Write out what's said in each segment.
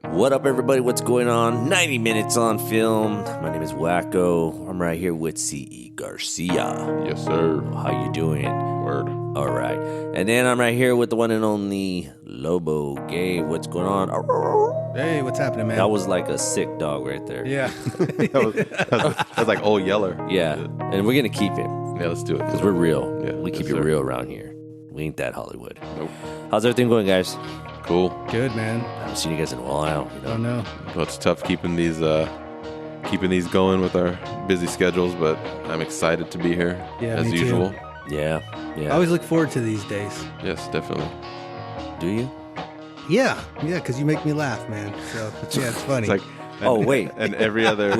What up, everybody? What's going on? 90 minutes on film. My name is Wackoe. I'm right here with C.E. Garcia. Yes, sir. How you doing? Word. All right. And then I'm right here with the one and only Lobo. Gabe, what's going on? Hey, what's happening, man? That was like a sick dog right there. Yeah. that was like Old Yeller. Yeah. And we're going to keep it. Yeah, let's do it. Because we're real. Yeah, we keep yes, it sir. real around here. We ain't that Hollywood. Nope. How's everything going, guys? Cool. Good, man. I haven't seen you guys in a while. You know? Oh, no. Well, it's tough keeping these going with our busy schedules, but I'm excited to be here Yeah, as me too. usual. Yeah. I always look forward to these days. Yes, definitely. Do you? Yeah, because you make me laugh, man. So, yeah, it's funny. It's like, Oh, wait. and every other.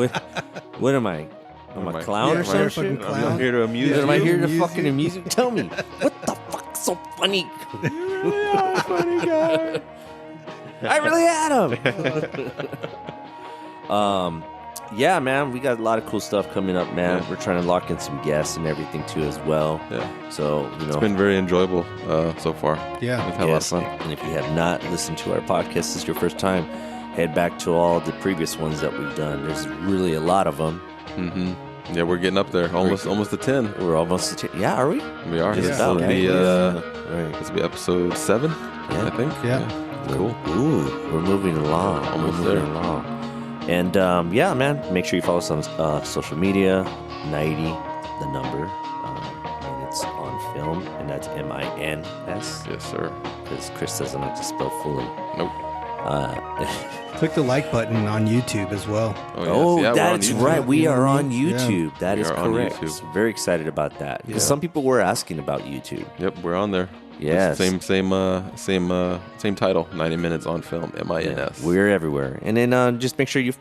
What am I? I'm a clown Yeah, or am I some a fucking shit? clown? I'm here to amuse Am I you. here to Amuse fucking you? amuse you? Tell me, what the fuck's so funny? You really are a funny guy. I really had him. Yeah, man, we got a lot of cool stuff coming up, man. Yeah. We're trying to lock in some guests and everything too, as well. Yeah. So It's been very enjoyable so far. Yeah. We've had yes. a lot of fun. And if you have not listened to our podcast, this is your first time, head back to all the previous ones that we've done. There's really a lot of them. Mm-hmm. Yeah, we're getting up there. Almost to 10. We're almost to yeah, are we? We are. Just This about, will right? be, Right. this will be episode 7, Yeah. I think. Yeah. Cool. Ooh, we're moving along. Almost we're moving there. along. And yeah, man, make sure you follow us on social media. 90, the number, and it's on film, and that's MINS. Yes, sir. Because Chris doesn't like to spell fully. Nope. Click the like button on YouTube as well. Oh, yes. Yeah, we're on that's YouTube. right. We You know are what I on mean? YouTube. That We is are on correct. YouTube. Very excited about that because Yeah. some people were asking about YouTube. Yep, we're on there. Yes. Same title. 90 minutes on film. MINS. We're everywhere. And then just make sure you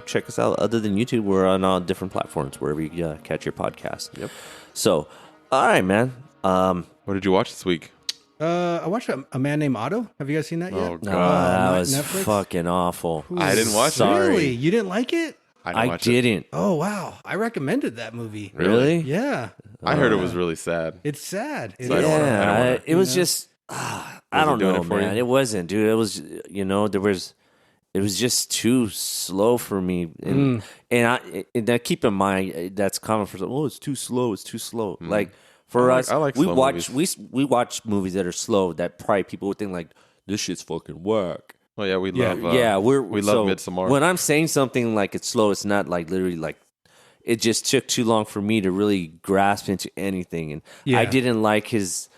check us out. Other than YouTube, we're on all different platforms wherever you catch your podcast. Yep. So, all right, man. What did you watch this week? I watched a Man Named Otto. Have you guys seen that yet? Oh, No, God. that on was Netflix? fucking awful. I didn't watch it. Sorry. Really? You didn't like it? I watch it. didn't. Oh, wow. I recommended that movie. Really? Yeah. I heard it was really sad. It's sad. It So I is. don't wanna- I don't wanna- It was You know? just, I Was it don't doing know, it for man. you? It wasn't, dude. It was, it was just too slow for me. And now keep in mind, that's common for some, it's too slow. It's too slow. Like, for I us, like we slow watch movies. we watch movies that are slow that probably people would think like this shit's fucking whack. Oh yeah, we love. We love Midsommar. When I'm saying something like it's slow, it's not like literally like it just took too long for me to really grasp into anything, and Yeah. I didn't like his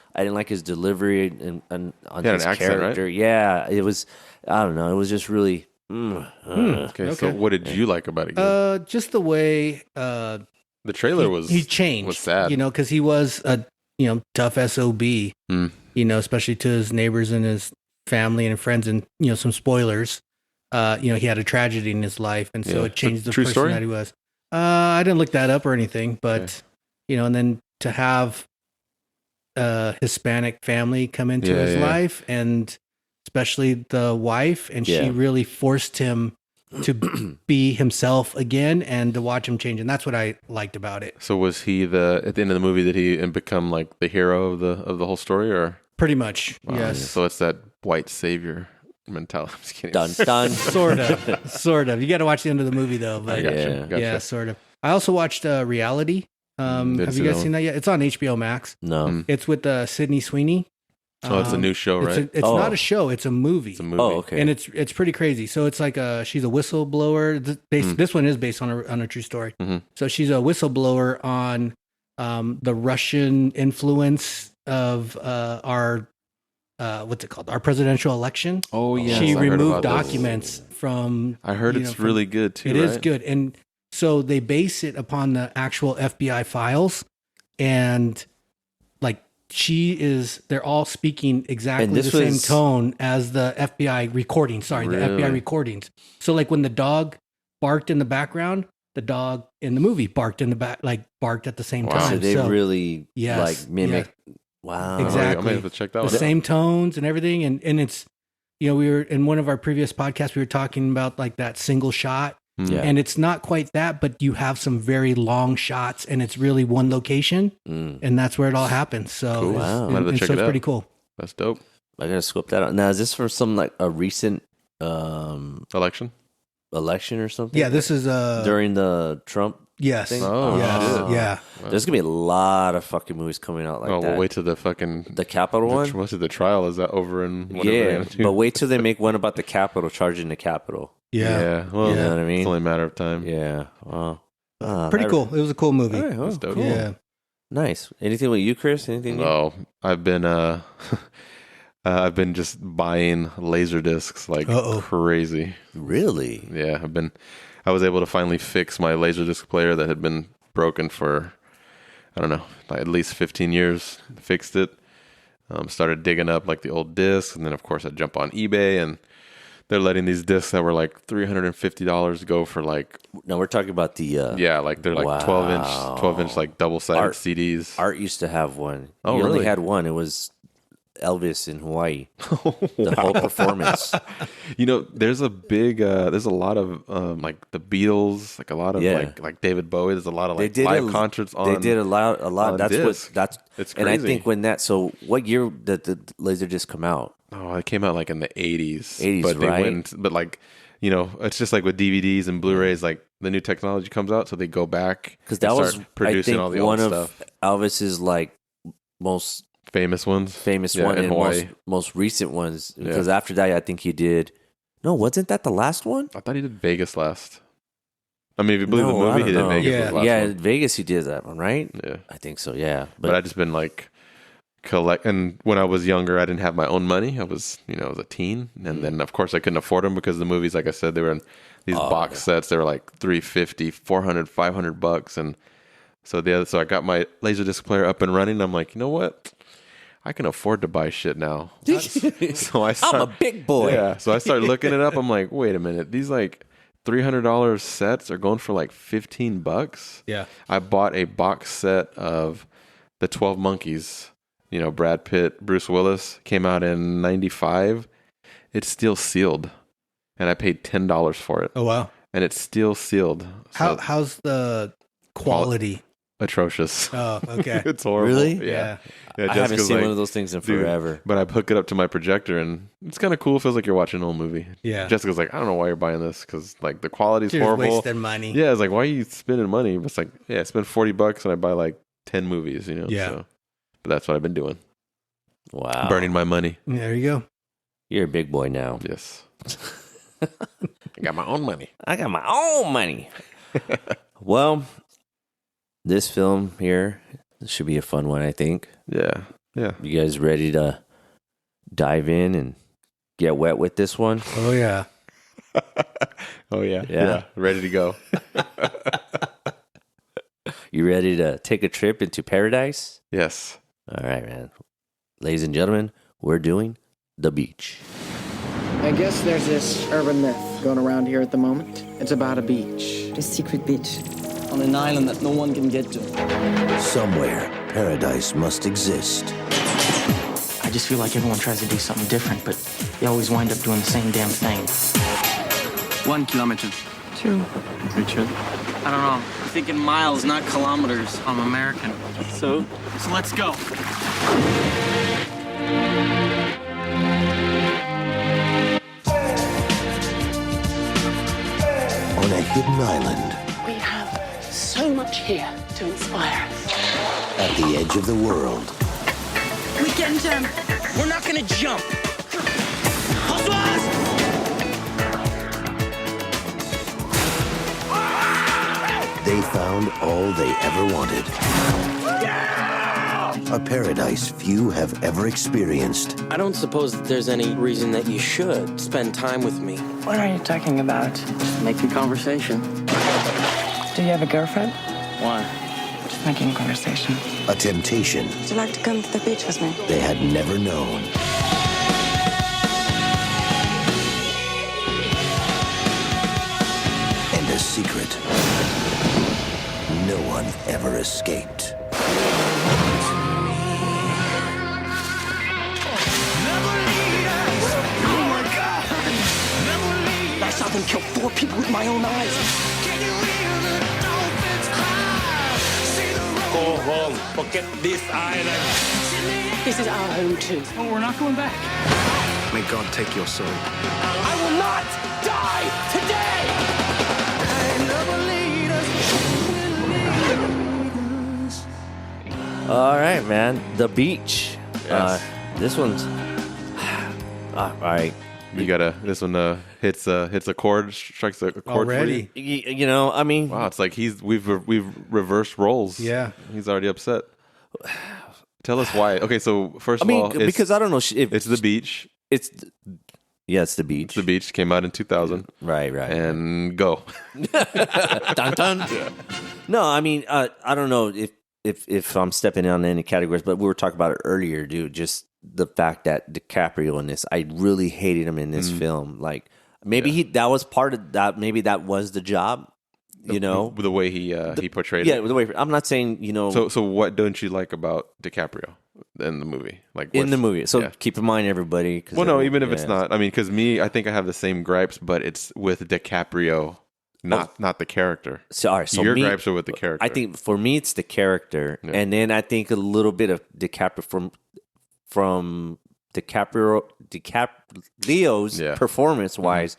delivery and on He had his an accent, right? character. Yeah, it was. I don't know. It was just really. Okay, so what did you like about it? Gabe? Just the way The trailer was he changed. was sad. Because he was a tough SOB. Mm. Especially to his neighbors and his family and friends, and some spoilers. He had a tragedy in his life, and so Yeah. it changed the True person story? that he was. I didn't look that up or anything, but and then to have Hispanic family come into Yeah, his yeah. life, and especially the wife, and Yeah. she really forced him to be himself again and to watch him change, and that's what I liked about it. So was he at the end of the movie? Did he become like the hero of the whole story, or Pretty much, Wow, yes. So it's that white savior mentality. I'm just kidding. Dun dun. Sort of. You got to watch the end of the movie though. I But gotcha. Yeah. Gotcha. yeah, sort of. I also watched Reality. Didn't Have see you guys that seen that yet? It's on HBO Max. No. Mm. It's with Sydney Sweeney. Oh, it's a new show, right? It's Oh. not a show. It's a movie. It's a movie. Oh, okay. And it's pretty crazy. So it's like she's a whistleblower. This one is based on a true story. Mhm. So she's a whistleblower on the Russian influence of our what's it called? Our presidential election. Oh yeah. She I heard removed about this. documents from. I heard it's really good too. It right? is good, and so they base it upon the actual FBI files, and like they're all speaking exactly And the this same was- tone as the FBI recording. Sorry, the FBI Really? recordings. So like when the dog barked in the background, the dog in the movie barked in the back, like barked at the same Wow. time. So they really Yes, like mimic. Wow. Exactly. I might have to check that the one. same tones and everything, and it's we were in one of our previous podcasts, we were talking about like that single shot. Yeah. And it's not quite that, but you have some very long shots, and it's really one location, Mm. and that's where it all happens. So, Cool. it's, Wow. I'm gonna and check so it it's out. pretty cool. That's dope. I gotta scope that out. Now, is this for some like a recent Election? election or something. Yeah, this is during the Trump. Yes. Thing? Oh, yes. Yeah. There's gonna be a lot of fucking movies coming out like that. We'll wait till the fucking the Capitol one. What's it? The trial is that over in? Yeah, but wait till they make one about the Capitol, charging the Capitol. Yeah. Well, You know what I mean? It's only a matter of time. Yeah. Well, Pretty cool. It was a cool movie. All right, That's dope. cool. Yeah. Nice. Anything with you, Chris? Anything? No, I've been I've been just buying laser discs like crazy. Really? Yeah, I was able to finally fix my laser disc player that had been broken for, I don't know, like at least 15 years. Fixed it. Started digging up like the old discs, and then of course I jump on eBay, and they're letting these discs that were like $350 go for like. No, we're talking about the. Like they're like 12 inch like double sided CDs. Art used to have one. Oh, he really? only had one. It was Elvis in Hawaii. The whole performance. There's a big, there's a lot of like the Beatles, like a lot of like David Bowie. There's a lot of like live concerts on. They did a lot. That's disc. It's crazy. And I think when that. So what year did the Laserdisc come out? Oh, it came out like in the 80s. 80s, but right? But like, it's just like with DVDs and Blu-rays, like the new technology comes out, so they go back because that was producing I think all the one old of stuff. Elvis's like most famous ones, one in and Hawaii. most recent ones. Because after that, I think he did. No, wasn't that the last one? I thought he did Vegas last. I mean, if you believe the movie, he did Vegas. Was the last one. Vegas, he did that one, right? Yeah, I think so. Yeah, but I just been like and when I was younger, I didn't have my own money. I was a teen, and then of course I couldn't afford them because the movies, like I said, they were in these box sets. They were like $350, $400, $500, and so I got my Laserdisc player up and running. I'm like, you know what? I can afford to buy shit now. So I'm a big boy. Yeah. So I started looking it up. I'm like, wait a minute. These like $300 sets are going for like $15. Yeah. I bought a box set of the 12 Monkeys. Brad Pitt, Bruce Willis, came out in 95. It's still sealed. And I paid $10 for it. Oh, wow. And it's still sealed. So How's the quality? Atrocious. Oh, okay. It's horrible. Really? Yeah. I haven't seen one of those things in forever. But I hook it up to my projector, and it's kind of cool. It feels like you're watching an old movie. Yeah. Jessica's like, I don't know why you're buying this, because like the quality's You're horrible. wasting money. Yeah, it's like, why are you spending money? But it's like, I spend $40 and I buy like 10 movies. Yeah. So, but that's what I've been doing. Wow. Burning my money. There you go. You're a big boy now. Yes. I got my own money. I got my own money. Well, this film here should be a fun one, I think. Yeah. Yeah. You guys ready to dive in and get wet with this one? Oh, yeah. Oh, yeah. Yeah. Ready to go. You ready to take a trip into paradise? Yes. All right, man. Ladies and gentlemen, we're doing the beach. I guess there's this urban myth going around here at the moment. It's about a beach. A secret beach. On an island that no one can get to. Somewhere, paradise must exist. I just feel like everyone tries to do something different, but they always wind up doing the same damn thing. 1 kilometer. 2. Richard? I don't know. I'm thinking miles, not kilometers. I'm American. So let's go. On a hidden island. We have so much here to inspire us. At the edge of the world. We can jump. We're not gonna jump. They found all they ever wanted. A paradise few have ever experienced. I don't suppose that there's any reason that you should spend time with me. What are you talking about? Just making conversation. Do you have a girlfriend? Why? Just making conversation. A temptation Would you like to come to the beach with me? they had never known. And a secret no one ever escaped. I saw them kill 4 people with my own eyes. Go home. Forget this island. This is our home too. Oh, we're not going back. May God take your soul. I will not die today! All right, man. The Beach. Yes. This one's all right. You gotta. This one hits a chord, strikes a chord Already. for you. You know, I mean, Wow, it's like we've reversed roles. Yeah. He's already upset. Tell us why. Okay, so first I of mean, all, because I don't know if it's The Beach. it's The Beach. The Beach came out in 2000. Right. And go. Dun, dun. No, I mean, I don't know if I'm stepping on any categories, but we were talking about it earlier, dude. Just the fact that DiCaprio in this, I really hated him in this film. Like maybe that was part of that. Maybe that was the job. You know, the way he portrayed it. Yeah, the way I'm not saying So what don't you like about DiCaprio in the movie? Like in the movie. So yeah. keep in mind, everybody. Well, no, even if it's not. I mean, because I think I have the same gripes, but it's with DiCaprio, not the character. So, all right, so your gripes are with the character. I think for me, it's the character, and then I think a little bit of DiCaprio from DiCaprio's performance wise.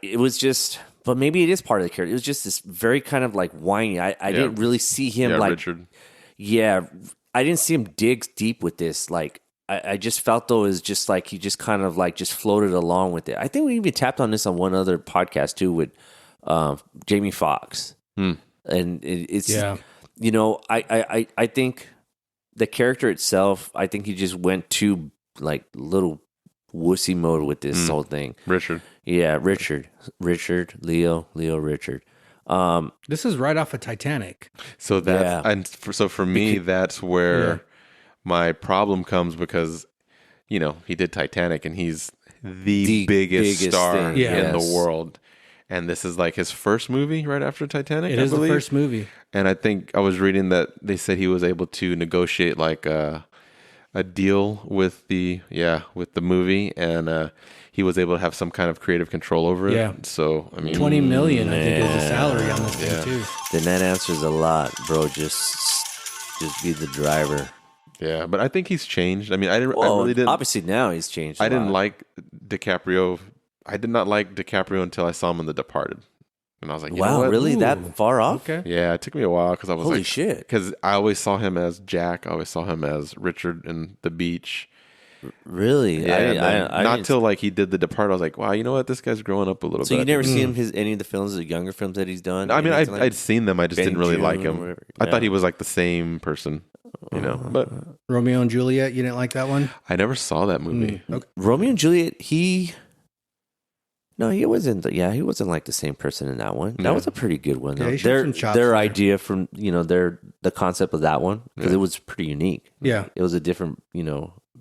It was just, but maybe it is part of the character. It was just this very kind of like whiny. I didn't really see him like Richard. Yeah, I didn't see him dig deep with this. Like I just felt though is just like he just kind of like just floated along with it. I think we even tapped on this on one other podcast too with Jamie Foxx, and it's you know I think the character itself. I think he just went too like little wussy mode with this whole thing. Richard. Yeah, Richard, Leo, Richard. This is right off of Titanic. So so for me, that's where my problem comes because, he did Titanic and he's the biggest star in the world. And this is like his first movie right after Titanic. It is the first movie. And I think I was reading that they said he was able to negotiate like a deal with the movie, and he was able to have some kind of creative control over it. Yeah. So I mean, $20 million, I think, is the salary on this thing too. Then that answers a lot, bro. Just be the driver. Yeah, but I think he's changed. I mean, I really didn't. Obviously, now he's changed. I didn't like DiCaprio. I did not like DiCaprio until I saw him in The Departed. And I was like, wow, really? That far off? Okay. Yeah, it took me a while because I was holy shit. Because I always saw him as Jack. I always saw him as Richard in The Beach. Really? Yeah, not till like he did The Departed. I was like, wow, you know what? This guy's growing up a little bit. So you never see him any of the films, the younger films that he's done? I mean, I'd seen them. I just didn't really like him. I thought he was like the same person, But Romeo and Juliet, you didn't like that one? I never saw that movie. Okay. Romeo and Juliet, No, he wasn't. Yeah, he wasn't like the same person in that one. That was a pretty good one. Though. Yeah, their idea from the concept of that one because it was pretty unique. Yeah, it was a different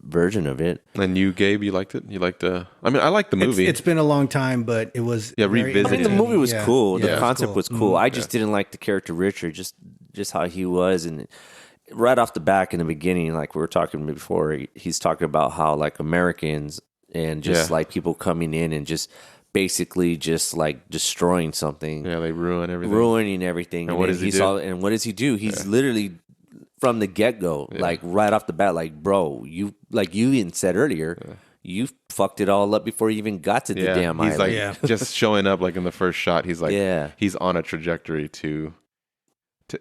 version of it. And you, Gabe, you liked it. You liked I mean, I liked the movie. It's been a long time, but it was revisited. I mean, the movie was cool. The concept was cool. I just Yeah. didn't like the character Richard, just how he was, and right off the back in the beginning, like we were talking before, he's talking about how like Americans and just like people coming in and just basically just like destroying something. Yeah, they ruining everything. And what does he do? And what does he do? He's literally from the get-go, like right off the bat, like, bro, you even said earlier, you fucked it all up before you even got to the damn he's island. Like just showing up like in the first shot, he's like he's on a trajectory to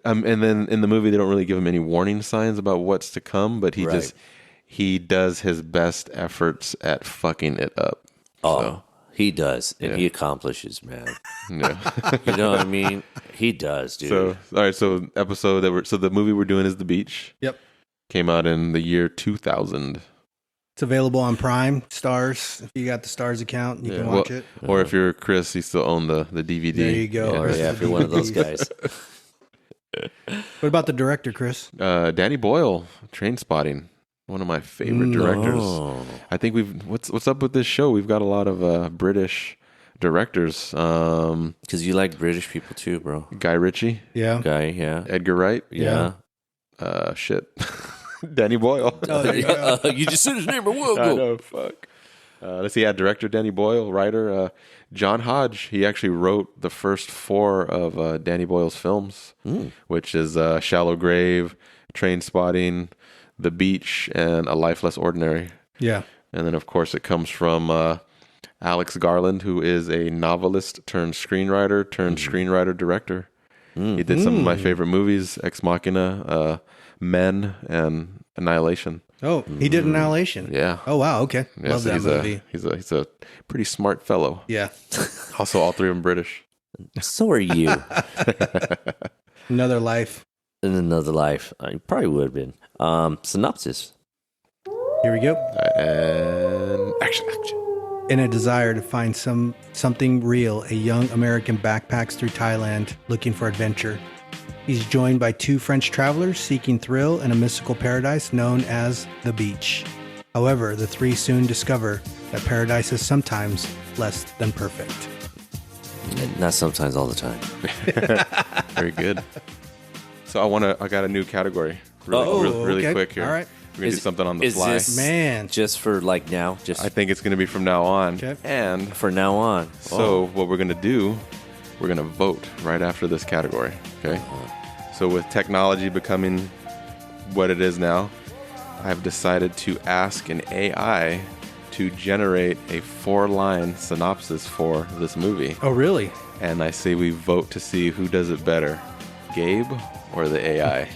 and then in the movie they don't really give him any warning signs about what's to come, but he does his best efforts at fucking it up. He does, and he accomplishes, man. Yeah. You know what I mean? He does, dude. So, all right. So, the movie we're doing is The Beach. Yep. Came out in the year 2000. It's available on Prime Stars. If you got the Stars account, you can watch it. Or if you're Chris, you still own the DVD. There you go. Or if you're one of those guys. What about the director, Chris? Danny Boyle, Trainspotting. One of my favorite directors. I think what's up with this show? We've got a lot of British directors. Because you like British people too, bro. Guy Ritchie. Yeah. Edgar Wright. Yeah. Shit. Danny Boyle. Oh, there you go. You just said his name, but we'll I go. know, fuck. Let's see, director Danny Boyle, writer John Hodge. He actually wrote the first 4 of Danny Boyle's films, which is Shallow Grave, Trainspotting, The Beach, and A Life Less Ordinary. Yeah. And then, of course, it comes from Alex Garland, who is a novelist turned screenwriter turned screenwriter director. He did some of my favorite movies, Ex Machina, Men, and Annihilation. Oh, he did Annihilation. Yeah. Oh, wow. Okay. Yeah, Love so that movie. He's a pretty smart fellow. Yeah. Also, all three of them British. So are you. Another Life. In another life. You probably would have been. Synopsis. Here we go. And action. In a desire to find something real, a young American backpacks through Thailand looking for adventure. He's joined by two French travelers seeking thrill in a mystical paradise known as the beach. However, the three soon discover that paradise is sometimes less than perfect. Not sometimes, all the time. Very good. So I got a new category. Really okay. quick here. All right. We're going to do something on the Is fly. this Man. just for like now? Just I think it's going to be from now on. Okay. And for now on. so what we're going to do, we're going to vote right after this category. Okay. So with technology becoming what it is now, I've decided to ask an AI to generate a 4-line synopsis for this movie. Oh, really? And I say we vote to see who does it better, Gabe or the AI.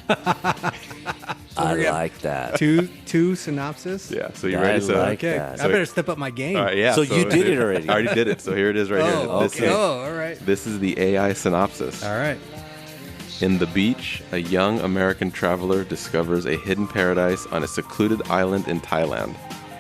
I like that. Two synopsis? Yeah. So you I ready? So like Okay. that. I better step up my game. all right. Yeah. So you did it already. I already did it. So here it is right here. Oh, This okay. is- All right. This is the AI synopsis. All right. In the beach, a young American traveler discovers a hidden paradise on a secluded island in Thailand.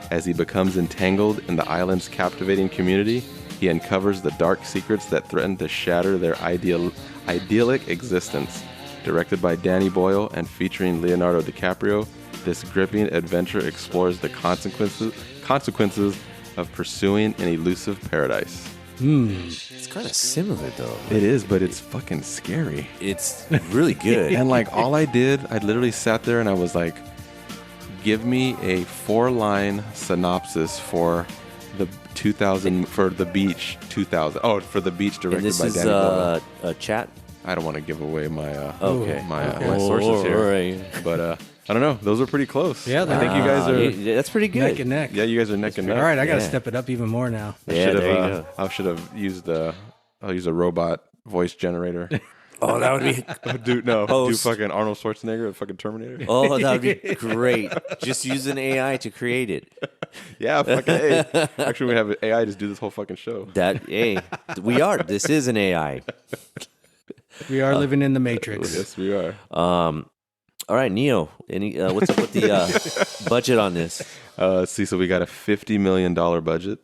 As he becomes entangled in the island's captivating community, he uncovers the dark secrets that threaten to shatter their idyllic existence. Directed by Danny Boyle and featuring Leonardo DiCaprio, this gripping adventure explores the consequences of pursuing an elusive paradise. It's kind of similar though. It is, but it's fucking scary. It's really good. And like all I literally sat there and I was like, give me a 4-line synopsis for the 2000 for the beach 2000. Oh, for the beach directed And this by is Danny Boyle. a chat. I don't want to give away my Okay. my sources here, All right. but I don't know. Those are pretty close. Yeah, I think you guys are. Yeah, that's pretty good. Neck and neck. Yeah, you guys are neck and neck. All right, I got to Yeah. step it up even more now. Yeah, there you go. I should have used I'll use a robot voice generator. Oh, that would be. do Host. fucking Arnold Schwarzenegger, fucking Terminator. Oh, that would be great. Just use an AI to create it. Yeah, fucking A. Actually, we have AI just do this whole fucking show. We are. This is an AI. We are living in the Matrix. Yes, we are. All right, Neo. What's up with the budget on this? Let's see. So we got a $50 million budget.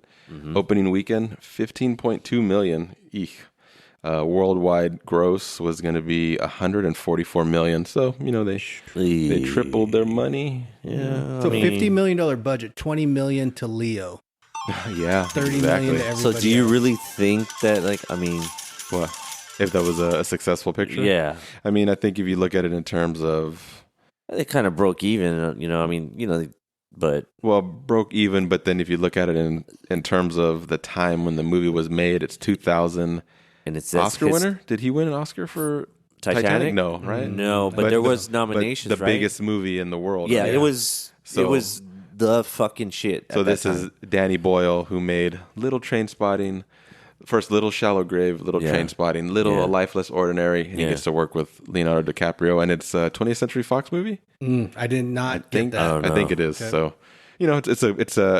Opening weekend, $15.2 million. Eek. Worldwide gross was going to be $144 million. So they tripled their money. Yeah. So $50 million budget, $20 million to Leo, Yeah, $30 million exactly. to everybody. So do you else. really think that, What if that was a successful picture? yeah, I mean, I think if you look at it in terms of they kind of broke even, but broke even, but then if you look at it in terms of the time when the movie was made, it's 2000. and it's Oscar winner? Did he win an Oscar for Titanic? No, right? No, but there was nominations, but the right? biggest movie in the world. Yeah, right? it was the fucking shit. So this is Danny Boyle, who made Little Trainspotting, first Little Shallow Grave, Little Yeah. Trainspotting, Little Yeah. A Lifeless Ordinary, and he Yeah. gets to work with Leonardo DiCaprio, and it's a 20th Century Fox movie. I did not get that. Oh, no. I think it is. Okay. So,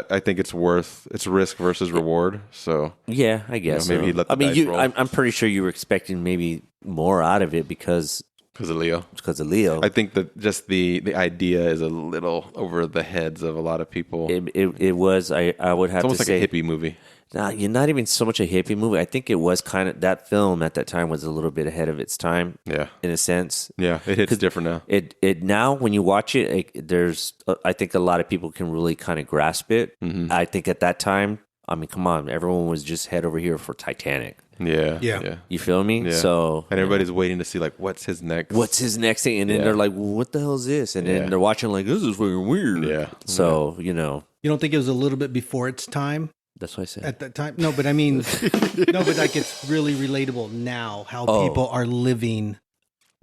I think it's risk versus reward. So Yeah, I guess. maybe so. he let the dice roll. I'm pretty sure you were expecting maybe more out of it because because of Leo. of Leo. I think that just the idea is a little over the heads of a lot of people. It was. I would have It's almost to like say a hippie movie. Nah, you're not even so much a hippie movie. I think it was kind of that film at that time was a little bit ahead of its time. Yeah. in a sense. Yeah, it hits different now. It now when you watch it, there's I think a lot of people can really kind of grasp it. Mm-hmm. I think at that time, I mean, come on, everyone was just head over here for Titanic. Yeah. Yeah. You feel me? Yeah. So And everybody's waiting to see like what's his next. what's his next thing? And then Yeah. they're like, well, "What the hell is this?" And Yeah. then they're watching like, "This is fucking weird." Yeah. So You don't think it was a little bit before its time that's what I said. at that time? No, but I mean, no, but like it's really relatable now how people are living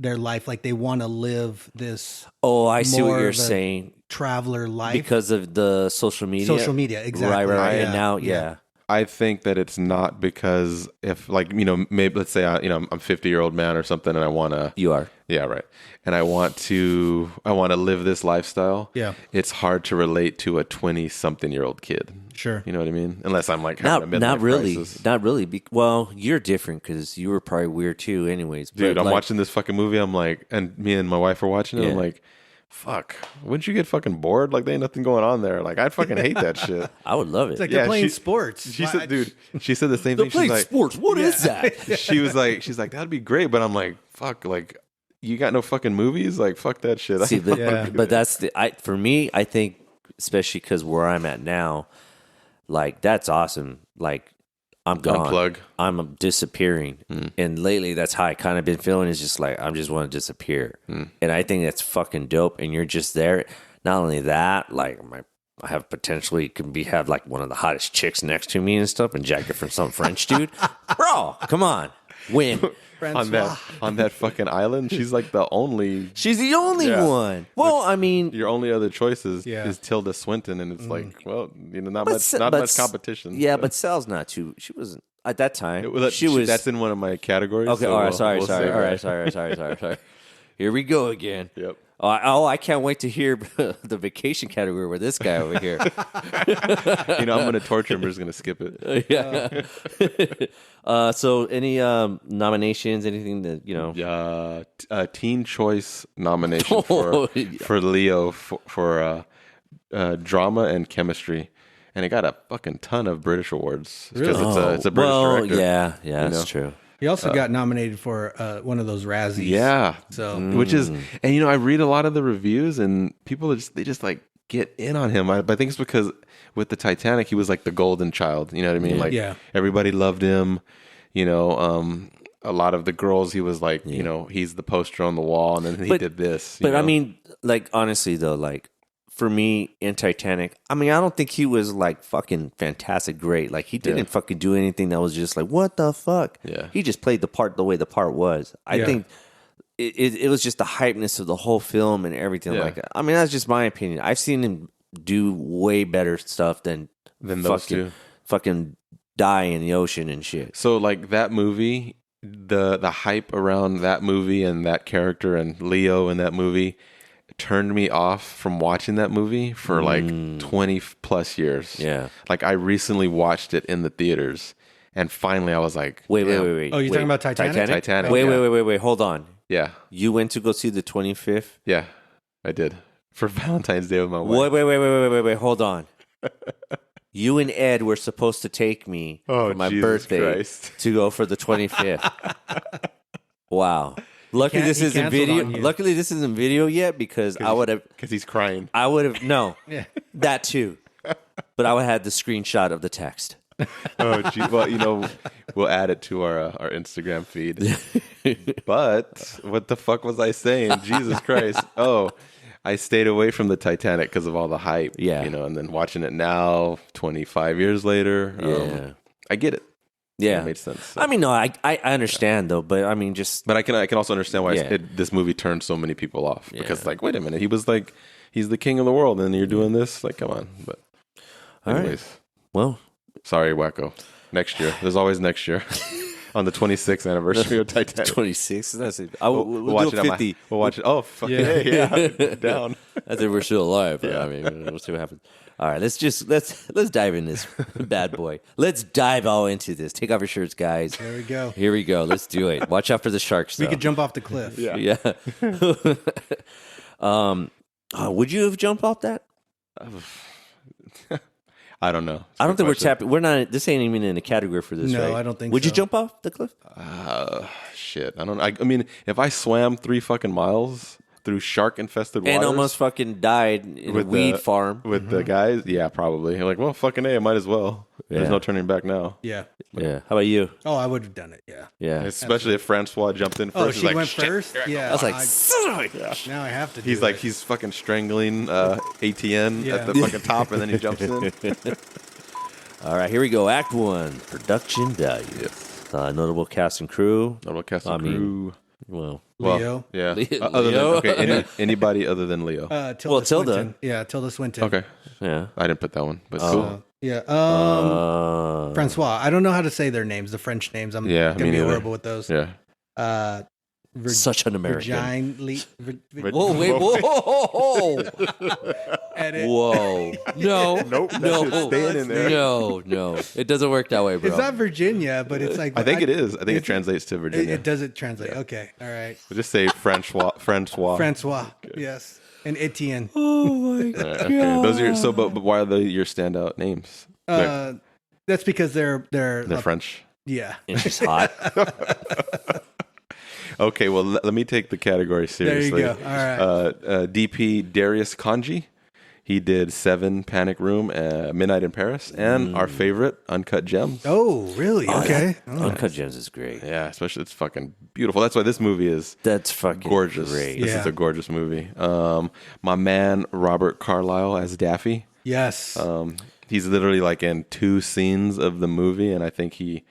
their life. Like they want to live this. Oh, I see what more you're of a saying. Traveler life. Because of the social media. Social media, exactly. Right. Yeah. And now, yeah. I think that it's not because if like, you know, maybe let's say, I'm a 50-year-old man or something and I want to. You are. Yeah, right. And I want to live this lifestyle. Yeah. It's hard to relate to a 20-something-year-old kid. Sure. You know what I mean? Unless I'm like having a midlife not really. crisis. Not really. Well, you're different because you were probably weird too anyways. Dude, but I'm watching this fucking movie. I'm like, and me and my wife are watching it. Yeah. I'm like, fuck, wouldn't you get fucking bored? Like, there ain't nothing going on there. Like, I'd fucking hate that shit. I would love it. It's like they're playing sports. She said, dude, she said the same They're thing. playing She's like, sports. What is that? she's like, that'd be great. But I'm like, fuck, like, you got no fucking movies? Like, fuck that shit. See, but that's for me, I think, especially because where I'm at now, like, that's awesome. Like, I'm gone. Unplug. I'm disappearing. And lately, that's how I kind of been feeling. Is just like, I just want to disappear. And I think that's fucking dope. And you're just there. Not only that, like, I have potentially have like one of the hottest chicks next to me and stuff and jack it from some French dude. Bro, come on. Win. on that fucking island, she's like the only. She's the only one. Well, I mean, your only other choice is Yeah. Tilda Swinton, and it's like, well, you know, not But much, Se- not but much S- competition. Yeah, so. but Sal's not too. She wasn't at that time. She was. That's in one of my categories. Okay, so all right, we'll sorry. save that. Sorry. Here we go again. Yep. I can't wait to hear the vacation category with this guy over here. You know, I'm going to torture him. We're just going to skip it. Yeah. So, any nominations? Anything that you know? Teen Choice nomination for Leo for drama and chemistry, and it got a fucking ton of British awards because it's a British director. Yeah, that's true. He also got nominated for one of those Razzies. Yeah. So Which is, and you know, I read a lot of the reviews and people they just like get in on him. But I think it's because with the Titanic, he was like the golden child. You know what I mean? Like everybody loved him. You know, a lot of the girls, he was like, you know, he's the poster on the wall, and then he did this. But I mean, like, honestly though, like, for me in Titanic, I mean, I don't think he was like fucking fantastic great. Like, he didn't fucking do anything that was just like, what the fuck? Yeah. He just played the part the way the part was. I think it was just the hypeness of the whole film and everything like that. I mean, that's just my opinion. I've seen him do way better stuff than those two. Fucking die in the ocean and shit. So like that movie, the hype around that movie and that character and Leo in that movie turned me off from watching that movie for like 20 plus years. Yeah. Like I recently watched it in the theaters and finally I was like, wait. Oh, you're talking about Titanic? Titanic. Wait. Hold on. Yeah. You went to go see the 25th? Yeah, I did. For Valentine's Day with my wife. Wait. Hold on. You and Ed were supposed to take me for my Jesus birthday Christ. to go for the 25th. Wow. Luckily this isn't video. Luckily this isn't video yet because I would have. Because he's crying. I would have that too. But I would have had the screenshot of the text. Oh, gee. Well, you know, we'll add it to our Instagram feed. But what the fuck was I saying? Jesus Christ! Oh, I stayed away from the Titanic because of all the hype. Yeah, you know, and then watching it now, 25 years later, I get it. Yeah, it made sense. So. I mean, no, I understand though, but I mean, but I can also understand why this movie turned so many people off because, like, wait a minute, he was like, he's the king of the world, and you're doing this, like, come on. But anyways, well, sorry, Wackoe. Next year, there's always next year. On the 26th anniversary of Titanic. 26th? That's it. We'll watch do it 50. We'll watch it. Oh, fuck yeah. Down. I think we're still alive. I mean, we'll see what happens. All right, let's dive in this bad boy. Let's dive all into this. Take off your shirts, guys. There we go. Here we go. Let's do it. Watch out for the sharks. We could jump off the cliff. Yeah. Would you have jumped off that? I don't know. I don't think we're tapping. We're not. This ain't even in a category for this. No, right? I don't think. Would you so. jump off the cliff? Shit. I don't know. I mean, if I swam 3 fucking miles through shark-infested waters and almost fucking died in a weed farm with the guys, yeah, probably. You're like, well, fucking I might as well. There's no turning back now. Yeah. Yeah. How about you? Oh, I would have done it. Yeah. Yeah. Especially if Francois jumped in first. Oh, she like, went shit. first. Yeah. I was like, now I have to. He's like, he's fucking strangling ATN at the fucking top, and then he jumps in. All right, here we go. Act 1, production value. Yes. Notable cast and crew. Notable cast and crew. Well, Leo. Yeah. Leo? Other than, anybody other than Leo. Tilda Tilda. Swinton. Yeah, Tilda Swinton. Okay. yeah. I didn't put that one, but cool. Yeah. Francois. I don't know how to say their names, the French names. I'm Yeah, gonna me be neither. horrible with those. Yeah. Such an American. Whoa, Whoa, wait, whoa. Edit. Whoa. No. Nope. No. Staying in there. No. It doesn't work that way, bro. It's not Virginia, but it's like I think it is. I think it translates to Virginia. It doesn't translate. Okay. All right. We'll just say Francois. Francois. Yes. And Etienne. Oh my god. Okay. Those are your, but why are they your standout names? That's because they're French. Yeah. And she's hot. Okay, well, let me take the category seriously. There you go. All right. DP Darius Kanji. He did 7 Panic Room, Midnight in Paris, and our favorite, Uncut Gems. Oh, really? Okay. Uncut Gems is great. Yeah, especially it's fucking beautiful. That's why this movie is That's fucking gorgeous. great. This is a gorgeous movie. My man, Robert Carlyle as Daffy. Yes. He's literally like in 2 scenes of the movie, and I think he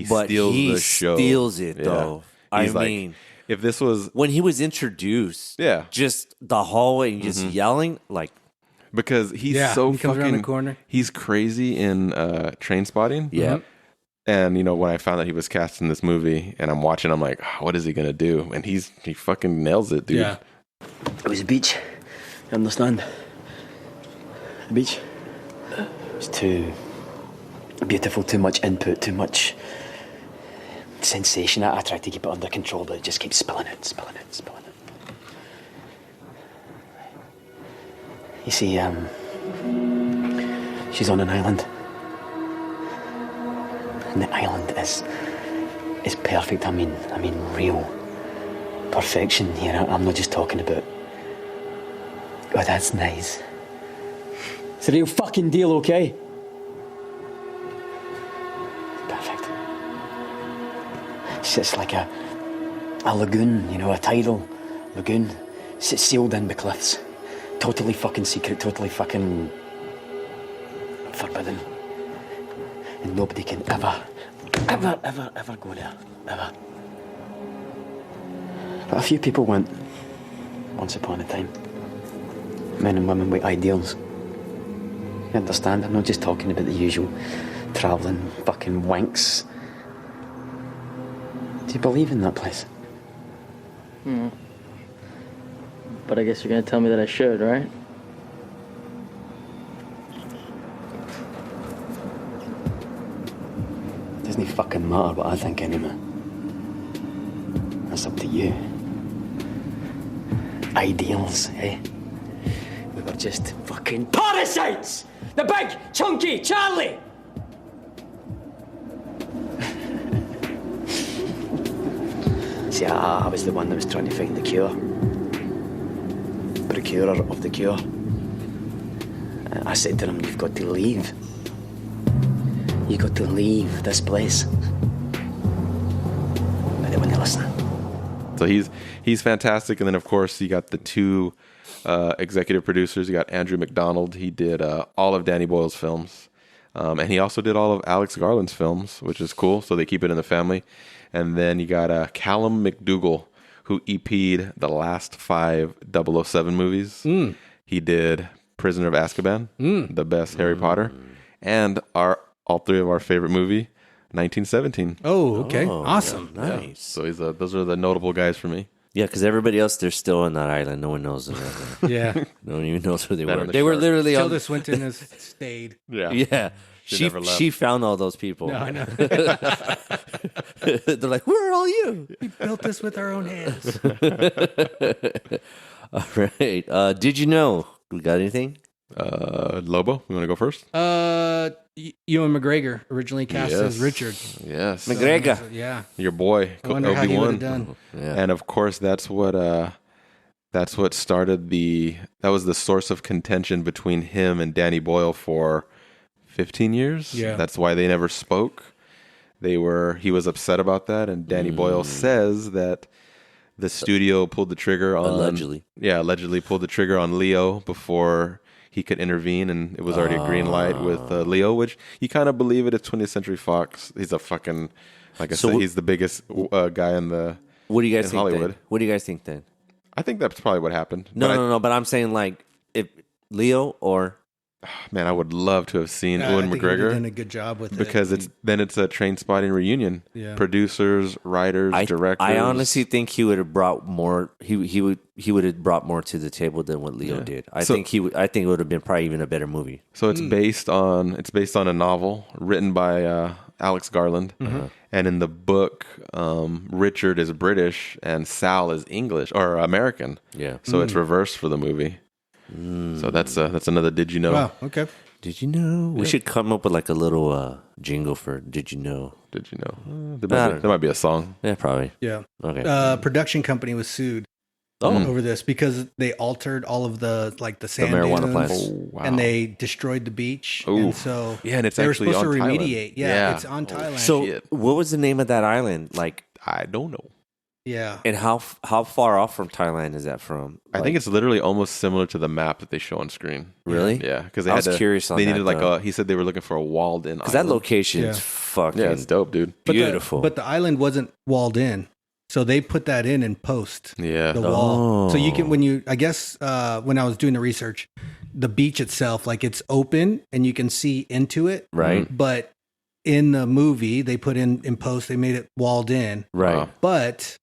But steals he the show. steals it, though. He's I like, mean, if this was when he was introduced, Yeah. just the hallway and just yelling, like, because he's Yeah, so he comes fucking around the corner. He's crazy in Train Spotting. yeah. And when I found that he was cast in this movie, and I'm watching, I'm like, what is he gonna do? And he fucking nails it, dude. Yeah. It was a beach. You understand? A beach. It was too beautiful, too much input, too much sensation. I tried to keep it under control, but it just keeps spilling it. You see, she's on an island. And the island is perfect. I mean real perfection here. I'm not just talking about, oh, that's nice. It's a real fucking deal, okay? Perfect. It's like a lagoon, a tidal lagoon. It's sealed in the cliffs. Totally fucking secret, totally fucking forbidden. And nobody can ever go there. Ever. But a few people went once upon a time. Men and women with ideals. You understand? I'm not just talking about the usual travelling fucking wanks. Do you believe in that place? But I guess you're gonna tell me that I should, right? Doesn't fucking matter what I think anymore. That's up to you. Ideals, eh? We were just fucking parasites! The big, chunky Charlie! See, I was the one that was trying to find the cure. Procurer of the cure. I said to him, you've got to leave. You got to leave this place. But they wouldn't listen. So he's fantastic. And then, of course, you got the 2 executive producers. You got Andrew McDonald. He did all of Danny Boyle's films. And he also did all of Alex Garland's films, which is cool. So they keep it in the family. And then you got Callum McDougall, who EP'd the last 5 007 movies. He did Prisoner of Azkaban, the best Harry Potter, and all 3 of our favorite movie, 1917. Oh, okay. Awesome. Nice. Yeah. So those are the notable guys for me. Yeah, because everybody else, they're still on that island. No one knows them. Yeah. No one even knows who they Not were. on the They were shark. literally Tilda on. Swinton has stayed. Yeah. She never left. She found all those people. No, I know. They're like, where are all you? We built this with our own hands. All right. Did you know? We got anything? Lobo, you want to go first? Ewan McGregor, originally cast as Richard. Yes. McGregor. Yeah. Your boy, I wonder how he would have Obi-Wan. done. Yeah. And of course, that's what started that was the source of contention between him and Danny Boyle for 15 years. Yeah. That's why they never spoke. He was upset about that, and Danny Boyle says that the studio pulled the trigger on allegedly pulled the trigger on Leo before he could intervene, and it was already a green light with Leo, which you kind of believe it. It's 20th Century Fox. He's a fucking, like I said, he's the biggest guy in the What do you guys in think? Hollywood. Then? What do you guys think then? I think that's probably what happened. No. But I'm saying like if Leo or Man, I would love to have seen I Ewan think he would've McGregor done a good job with because it. it's a Train Spotting reunion. Yeah. Producers, writers, directors. I honestly think he would have brought more. He would have brought more to the table than what Leo did. I think it would have been probably even a better movie. So it's based on a novel written by Alex Garland, and in the book, Richard is British and Sal is English or American. Yeah. So it's reversed for the movie. So that's another Did You Know? Wow. Okay. Did you know? We should come up with like a little jingle for Did You Know? Did you know? There might be a song. Yeah, probably. Yeah. Okay. Production company was sued over this because they altered all of the sand marijuana dunes, plants. Oh, wow. and they destroyed the beach. Ooh. And so And it's they were actually supposed to on Thailand. remediate. Yeah, it's on Thailand. So shit. what was the name of that island? Like, I don't know. yeah. and how far off from Thailand is that from? I think it's literally almost similar to the map that they show on screen. Really? Yeah, because I was curious on they that, needed like though. he said they were looking for a walled in. Because that island. location is Yeah. fucking Yeah, it's dope, dude. beautiful. But the island wasn't walled in. So they put that in post. Yeah. The wall. So you Oh. can, when I was doing the research, the beach itself, like it's open and you can see into it. Right. But in the movie, they put in post, they made it walled in. right. Wow. But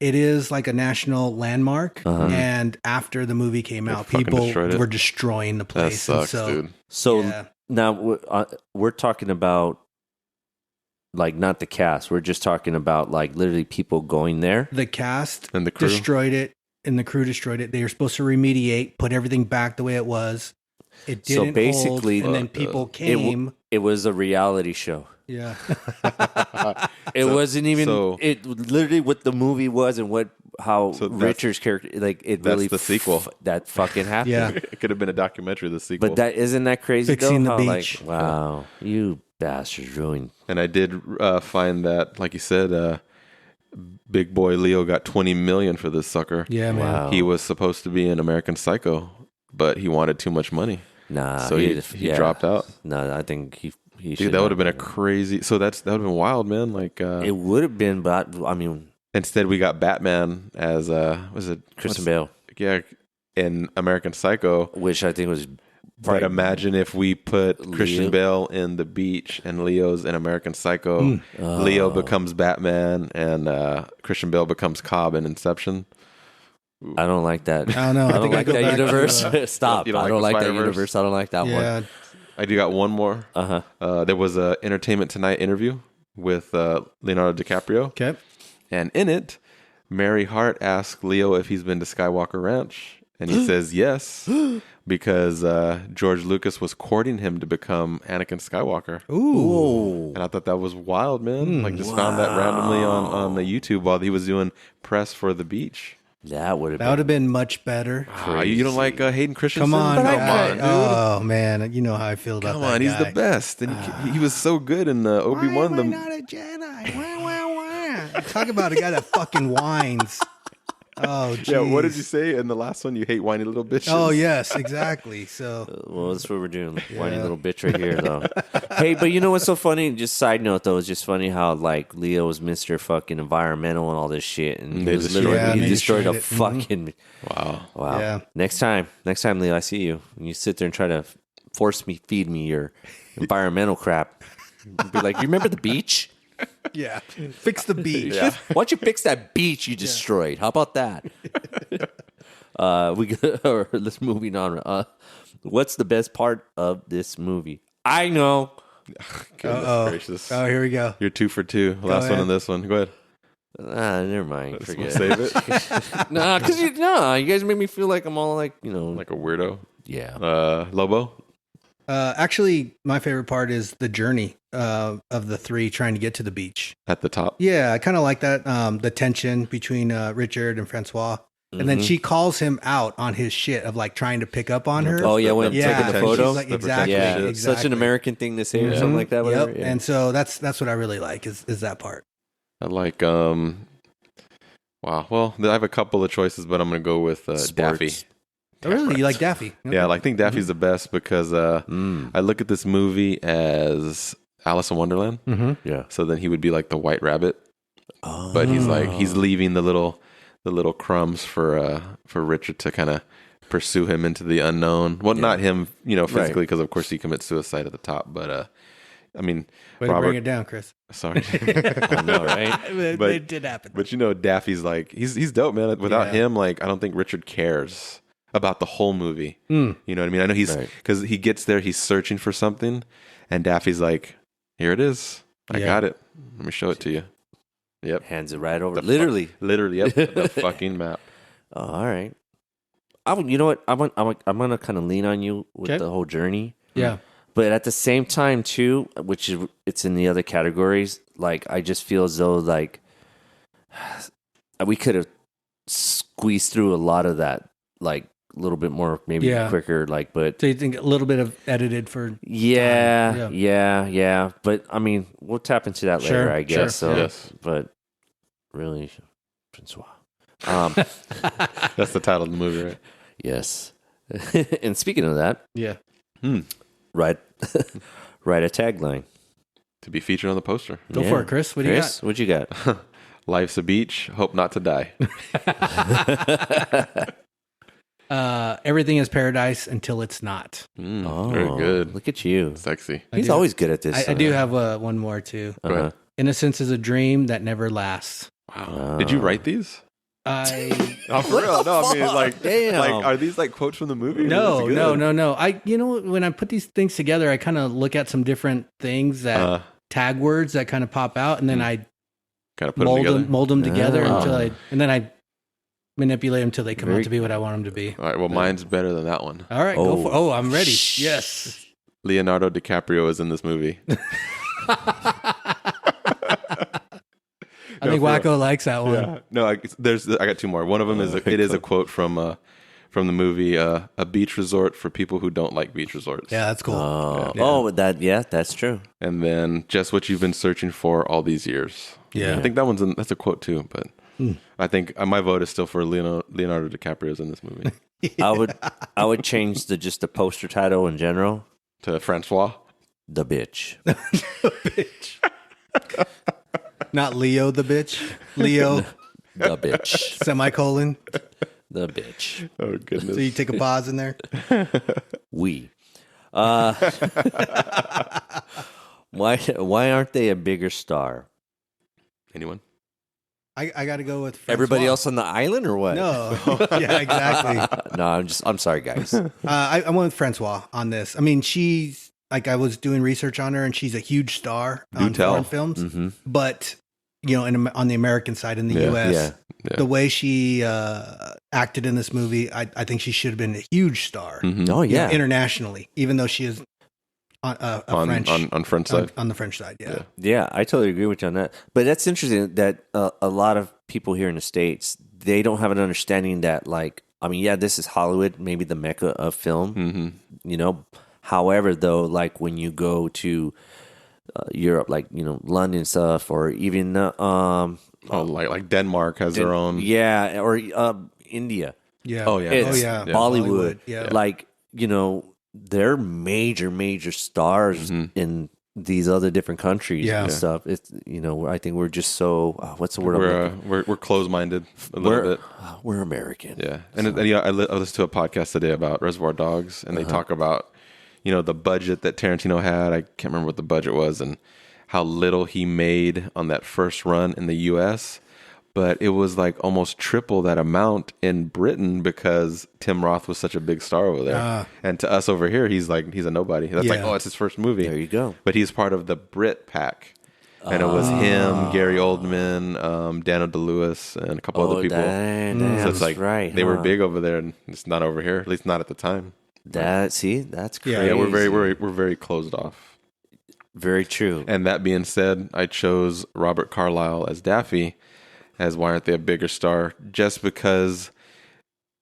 it is like a national landmark. Uh-huh. And after the movie came out, fucking people destroyed it. were destroying the That place. sucks, and so, dude. So yeah. now we're talking about like not the cast. We're just talking about like literally people going there. The cast And the crew? destroyed it, and the crew destroyed it. They were supposed to remediate, put everything back the way it was. It So didn't basically, hold, and then people came. It was a reality show. Yeah. It wasn't even. so- it literally what the movie was and how So that's- Richard's character like it that's really the sequel. that fucking happened. Yeah. It could have been a documentary, the sequel. But that isn't that crazy Fixing though? the How, beach. Like, wow, you bastards ruined. And I did find that, like you said, Big Boy Leo got $20 million for this sucker. Yeah, man. Wow. He was supposed to be in American Psycho, but he wanted too much money, Nah, so he dropped out. No, I think he Dude, should that would not have been a be. crazy. So that would have been wild, man. Like It would have been, but I mean, instead we got Batman as was it Christian Bale, Yeah, in American Psycho. which I think was. But imagine if we put Leo. Christian Bale in The Beach and Leo's in American Psycho. Leo becomes Batman and Christian Bale becomes Cobb in Inception. I don't like that. I don't know. I I don't think I like go that back to, universe. Stop. You don't I like don't the like that Spider-Verse? universe. I don't like that one. Yeah. I do got one more. Uh-huh. There was a Entertainment Tonight interview with Leonardo DiCaprio. Okay. And in it, Mary Hart asked Leo if he's been to Skywalker Ranch. And he says yes, because George Lucas was courting him to become Anakin Skywalker. Ooh. And I thought that was wild, man. Like, just found that randomly on the YouTube while he was doing press for The Beach. That would have That would have been much better. You don't like Hayden Christensen? Come on, guy. dude. Oh man, you know how I feel about Come that on, he's guy. the best. And he was so good in Obi-Wan. Why am I not a Jedi? Wah, wah, wah. Talk about a guy that fucking whines. Oh, geez. Yeah, what did you say in the last one? You hate whiny little bitches. Oh, yes, exactly. So, Well, that's what we're doing. Whiny little bitch right here, though. Hey, but you know what's so funny? Just side note, though, it's just funny how like Leo was Mr. fucking environmental and all this shit, and They he was destroyed literally it. he Yeah, they destroyed a destroyed it. fucking. Wow. Yeah. Next time, Leo, I see you. And you sit there and try to feed me your environmental crap. Be like, you remember the beach? yeah. Fix the beach. Why don't you fix that beach you destroyed? How about that? Let's moving on. What's the best part of this movie? I know. Goodness gracious. Oh, here we go. You're 2 for 2. Last one ahead. on this one. Go ahead. Never mind. Forget. Save it. Nah, because you guys make me feel like I'm all like Like a weirdo. yeah. Lobo? Actually, my favorite part is the journey of the three trying to get to the beach. At the top. Yeah, I kind of like that. The tension between Richard and Francois. And then she calls him out on his shit of like trying to pick up on her. Oh yeah, when Yeah, taking the she's photo. like, exactly. Yeah, exactly. such an American thing to say or something like that. Whatever. Yep. Yeah. And so that's what I really like is that part. I like, wow. Well, I have a couple of choices, but I'm going to go with Daffy. Oh, really? You like Daffy? Yeah, I think Daffy's the best because I look at this movie as Alice in Wonderland. Mm-hmm. Yeah. So then he would be like the white rabbit. but he's leaving the little crumbs for Richard to kind of pursue him into the unknown. Well, not him, physically, because of course he commits suicide at the top. But I mean, Way to bring it down, Chris. Sorry, I know, right? But it did happen. But Daffy's like he's dope, man. Without him, like I don't think Richard cares about the whole movie. You know what I mean? I know he's because he gets there, he's searching for something, and Daffy's like, "Here it is. I got it. Let me show it to you." Yep, hands it right over. Literally, yep, the fucking map. All right. You know what? I'm gonna kind of lean on you with the whole journey. Yeah. But at the same time too, which is it's in the other categories, like I just feel as though like we could have squeezed through a lot of that, like a little bit more, maybe quicker. Like, but so you think a little bit of edited for? Yeah. But I mean, we'll tap into that later, I guess. So, yes. But really, Francois. That's the title of the movie, right? Yes. And speaking of that, write a tagline to be featured on the poster. Go for it, Chris. What do you got? What you got? Life's a beach. Hope not to die. Everything is paradise until it's not. Very good. Look at you. Sexy. He's always good at this. I do have one more too. Innocence is a dream that never lasts. Wow. Did you write these? Oh, for real? No, I mean, damn. like, are these like quotes from the movie? No. When I put these things together, I kind of look at some different things that tag words that kind of pop out, and then I kind of put mold them together and then I manipulate them until they come out to be what I want them to be. All right. Well, mine's better than that one. All right, go for. Oh, I'm ready. Yes. Leonardo DiCaprio is in this movie. I think Wackoe likes that one. Yeah. No, I got two more. One of them is a quote from the movie A Beach Resort for People Who Don't Like Beach Resorts. Yeah, that's cool. That's true. And then just what you've been searching for all these years. Yeah. I think that's a quote too, but I think my vote is still for Leonardo DiCaprio's in this movie. I would change the poster title in general to Francois. The bitch. The bitch. Not Leo the bitch. Leo the bitch. Semicolon. The bitch. Oh goodness. So you take a pause in there. Why aren't they a bigger star? Anyone? I got to go with Francois. Everybody else on the island or what? No. Yeah, exactly. No, I'm sorry, guys. I went with Francois on this. I mean, she's like, I was doing research on her, and she's a huge star on foreign films. Mm-hmm. But on the American side in the U.S., the way she acted in this movie, I think she should have been a huge star. Mm-hmm. Oh yeah, internationally, even though she is on French side. On the French side, yeah. I totally agree with you on that. But that's interesting that a lot of people here in the States, they don't have an understanding that, like, I mean, this is Hollywood, maybe the mecca of film. Mm-hmm. However, though, like when you go to Europe, like London stuff, or even like Denmark has their own, or India, Bollywood, like they're major stars in these other different countries and stuff. It's I think we're just so what's the word? We're closed-minded a little bit. We're American, And I listened to a podcast today about Reservoir Dogs, and they talk about the budget that Tarantino had. I can't remember what the budget was and how little he made on that first run in the U.S., but it was like almost triple that amount in Britain because Tim Roth was such a big star over there. And to us over here, he's a nobody. That's like, it's his first movie. There you go. But he's part of the Brit pack. And it was him, Gary Oldman, Daniel DeLewis, and a couple other people. So it's like they were big over there, and it's not over here. At least not at the time. That's crazy. Yeah, we're very closed off. Very true. And that being said, I chose Robert Carlyle as Daffy, as why aren't they a bigger star? Just because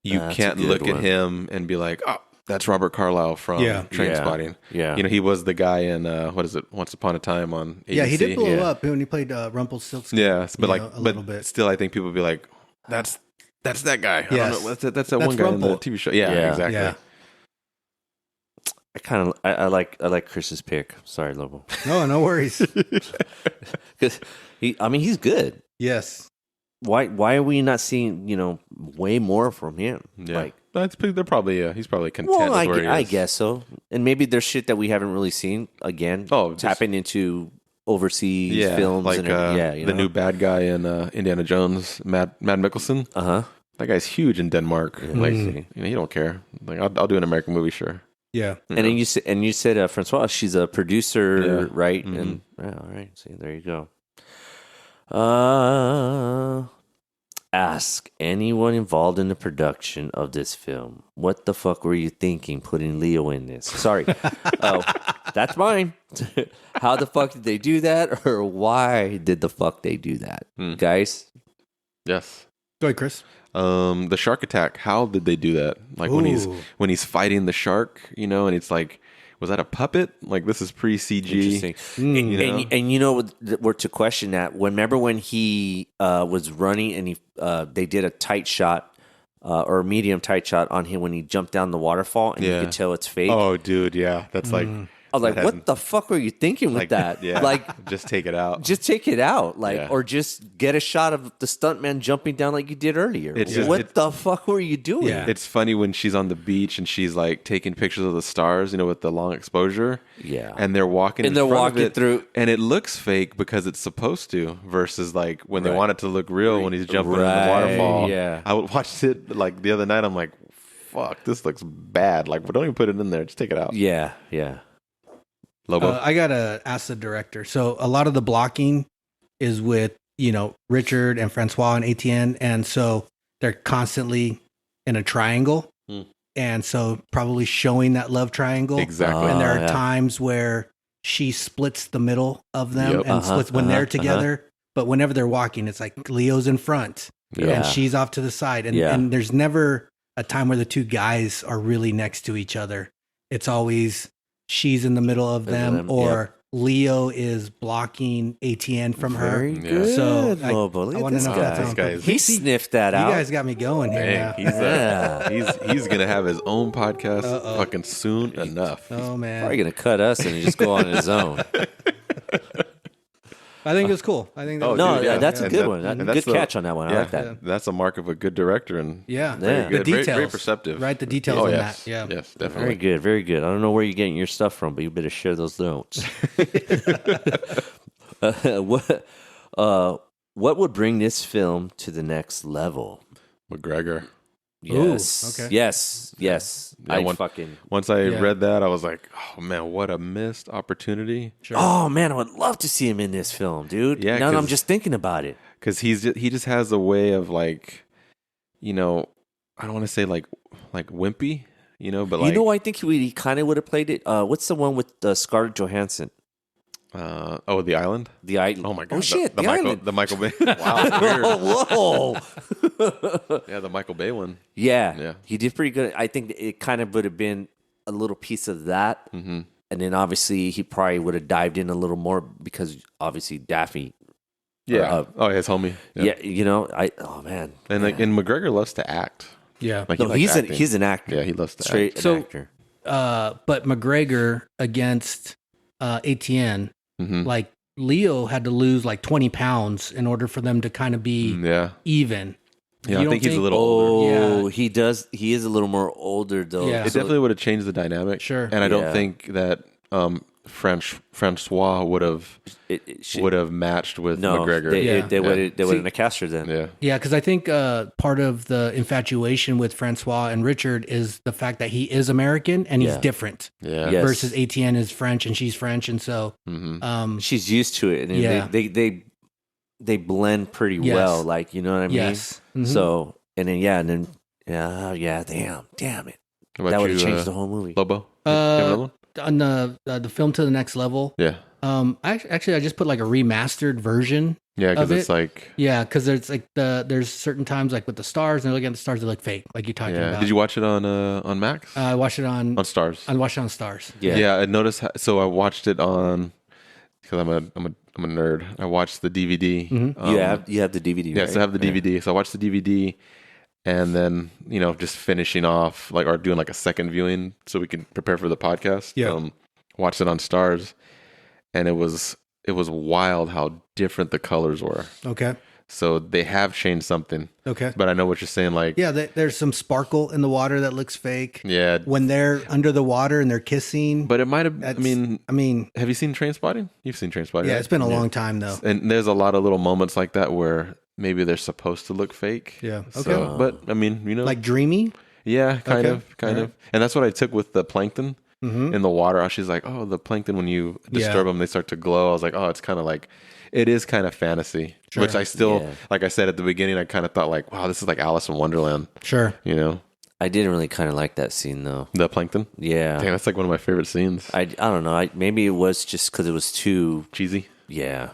you can't look at him and be like, oh, that's Robert Carlyle from Trainspotting. Yeah. He was the guy in Once Upon a Time on ABC. Yeah, he did blow up when he played Rumpelstiltskin. Yeah, but a little bit. Still, I think people would be like, that's that guy. Yes. I don't know, that's that one guy in the TV show. Yeah, exactly. Yeah. I like Chris's pick. Sorry, Lobo. No worries. Because he's good. Yes. Why are we not seeing, way more from him? Yeah. They're probably he's probably content with where he is. I guess so. And maybe there's shit that we haven't really seen again. Tapping into overseas films, like and the new bad guy in Indiana Jones, Matt Mikkelsen. That guy's huge in Denmark. Like, you don't care. Like, I'll do an American movie, sure. Yeah. And then you said Francois, she's a producer, right? And all right, see, there you go. Ask anyone involved in the production of this film, what the fuck were you thinking putting Leo in this? Sorry. That's mine. How the fuck did they do that? Or why did the fuck they do that? Guys? Yes. Go ahead, Chris. The shark attack, how did they do that? Like when he's fighting the shark, and it's like, was that a puppet? Like, this is pre-CG. And we're to question that. Remember when he was running and they did a tight shot or a medium tight shot on him when he jumped down the waterfall and you could tell it's fake? Oh, dude, yeah. That's like... I was like, what the fuck were you thinking with that? Yeah, like, just take it out. Just take it out. Like, or just get a shot of the stuntman jumping down like you did earlier. What the fuck were you doing? Yeah. It's funny when she's on the beach and she's like taking pictures of the stars, with the long exposure. Yeah. And they're walking and they're walking through. And it looks fake because it's supposed to, versus like when they want it to look real when he's jumping in the waterfall. Yeah. I watched it like the other night. I'm like, fuck, this looks bad. Like, don't even put it in there. Just take it out. Yeah. Yeah. Lobo? I gotta ask the director. So a lot of the blocking is with Richard and Francois and Etienne, and so they're constantly in a triangle, and so probably showing that love triangle. Exactly. And there are times where she splits the middle of them and splits when they're together, but whenever they're walking, it's like Leo's in front and she's off to the side, and there's never a time where the two guys are really next to each other. It's always she's in the middle of them, or Leo is blocking Etienne from her. Very good. So Lobo. Look I at want to know This guy is, he sniffed that out. You guys got me going here now. He's gonna have his own podcast fucking soon enough. Oh man, probably gonna cut us and just go on his own. I think it's cool. I think that's a good one. Good catch on that one. I like that. That's a mark of a good director, and very good. The details, very perceptive. Right, the details in that. Yeah, yes, definitely. Very good, very good. I don't know where you're getting your stuff from, but you better share those notes. What would bring this film to the next level? McGregor. Yes. Ooh, okay. Yes. Yeah, once I read that, I was like, oh man, what a missed opportunity. Sure. Oh man, I would love to see him in this film, dude. Yeah, now I'm just thinking about it. Because he just has a way of like, I don't want to say like wimpy, but like... I think he kind of would have played it. What's the one with Scarlett Johansson? The Island? The Island. Oh my God. Oh shit, the Island. The Michael Bay. Wow, weird. Whoa. Yeah, the Michael Bay one. Yeah. He did pretty good. I think it kind of would have been a little piece of that. Mm-hmm. And then obviously he probably would have dived in a little more because obviously Daffy. Yeah. His homie. Yeah. Oh man. And McGregor loves to act. Yeah. Like, he's an actor. Yeah, he loves to act. An actor. But McGregor against Etienne, like Leo had to lose like 20 pounds in order for them to kind of be even. Yeah, I think he's a little older. Yeah. He does. He is a little more older though. Yeah. It definitely would have changed the dynamic. Sure. And I don't think that Francois would have matched with McGregor. They wouldn't have cast her then. Yeah, because I think part of the infatuation with Francois and Richard is the fact that he is American and he's different. Yeah. Yes. Versus Etienne is French and she's French, and so she's used to it. And they blend pretty well. Like, you know what I mean? Yes. Mm-hmm. So damn it. That would have changed the whole movie. Lobo. You have another one? On the film To the Next Level. Yeah. I just put like a remastered version. Yeah, because it's like... Yeah, because there's like there's certain times like with the stars, and they're looking at the stars, they look fake, like you're talking about. Did you watch it on Max? I watched it on Stars. I watched it on Stars. Yeah. I noticed. So I watched it on, because I'm a nerd. I watched the DVD. Mm-hmm. You have the DVD. Yes, right? I have the DVD. So I watched the DVD, and then just finishing off or doing like a second viewing so we can prepare for the podcast. Yeah. Watched it on Stars, and it was wild how different the colors were. Okay. So they have changed something. Okay. But I know what you're saying. Like, Yeah, there's some sparkle in the water that looks fake. yeah. When they're under the water and they're kissing. But it might have, I mean, mean, have you seen Trainspotting? You've seen Trainspotting. yeah, right? it's been a long time though. And there's a lot of little moments like that where maybe they're supposed to look fake. Yeah. So, Okay. but I mean, you know, Like dreamy. yeah, kind Okay. of. Alright. And that's what I took with the plankton Mm-hmm. in the water. She's like, oh, the plankton, when you disturb Yeah. them, they start to glow. I was like, oh, it's kind of like, it is kind of fantasy, which I still, like I said at the beginning, I kind of thought like, wow, this is like Alice in Wonderland. Sure. You know, I didn't really kind of like that scene though. the plankton. Yeah. Dang, that's like one of my favorite scenes. I don't know. Maybe it was just because it was too Cheesy. yeah.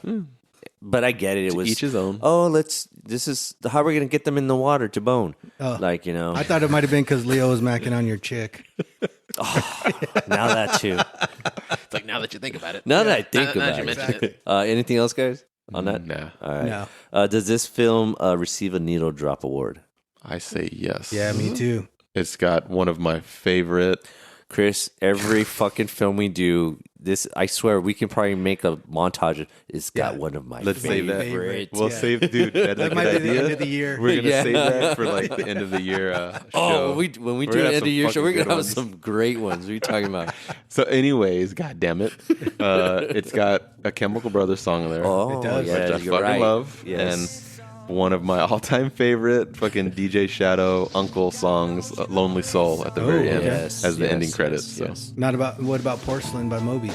But I get it. It To was each his own. Oh, this is how we're gonna get them in the water to bone. Oh. Like, you know. I thought it might have been because Leo was macking on your chick. Now that too. It's like, now that you think about it. Now that I think Now that about you it. mention it. Anything else, guys? On that? Nah. All right. No. Does this film receive a needle drop award? I say yes. Yeah, me too. It's got one of my favorite. Chris, every fucking film we do, this I swear we can probably make a montage. It's got one of my Let's save that. favorites. We'll save, dude. That's a That good might be idea. the end of the year. We're gonna Yeah. save that for like the end of the year show. Oh, when we We're do gonna an have end of some year show, we're fucking gonna good have ones. some great ones. What are you talking about? So, anyways, god damn it, it's got a Chemical Brothers song in there. Oh, It does. yeah, which I you're fucking right. love, Yes. and one of my all-time favorite fucking DJ Shadow Uncle songs, "Lonely Soul," at the very end yes, as the yes, ending yes, credits. yes. Not about what about Porcelain by Moby?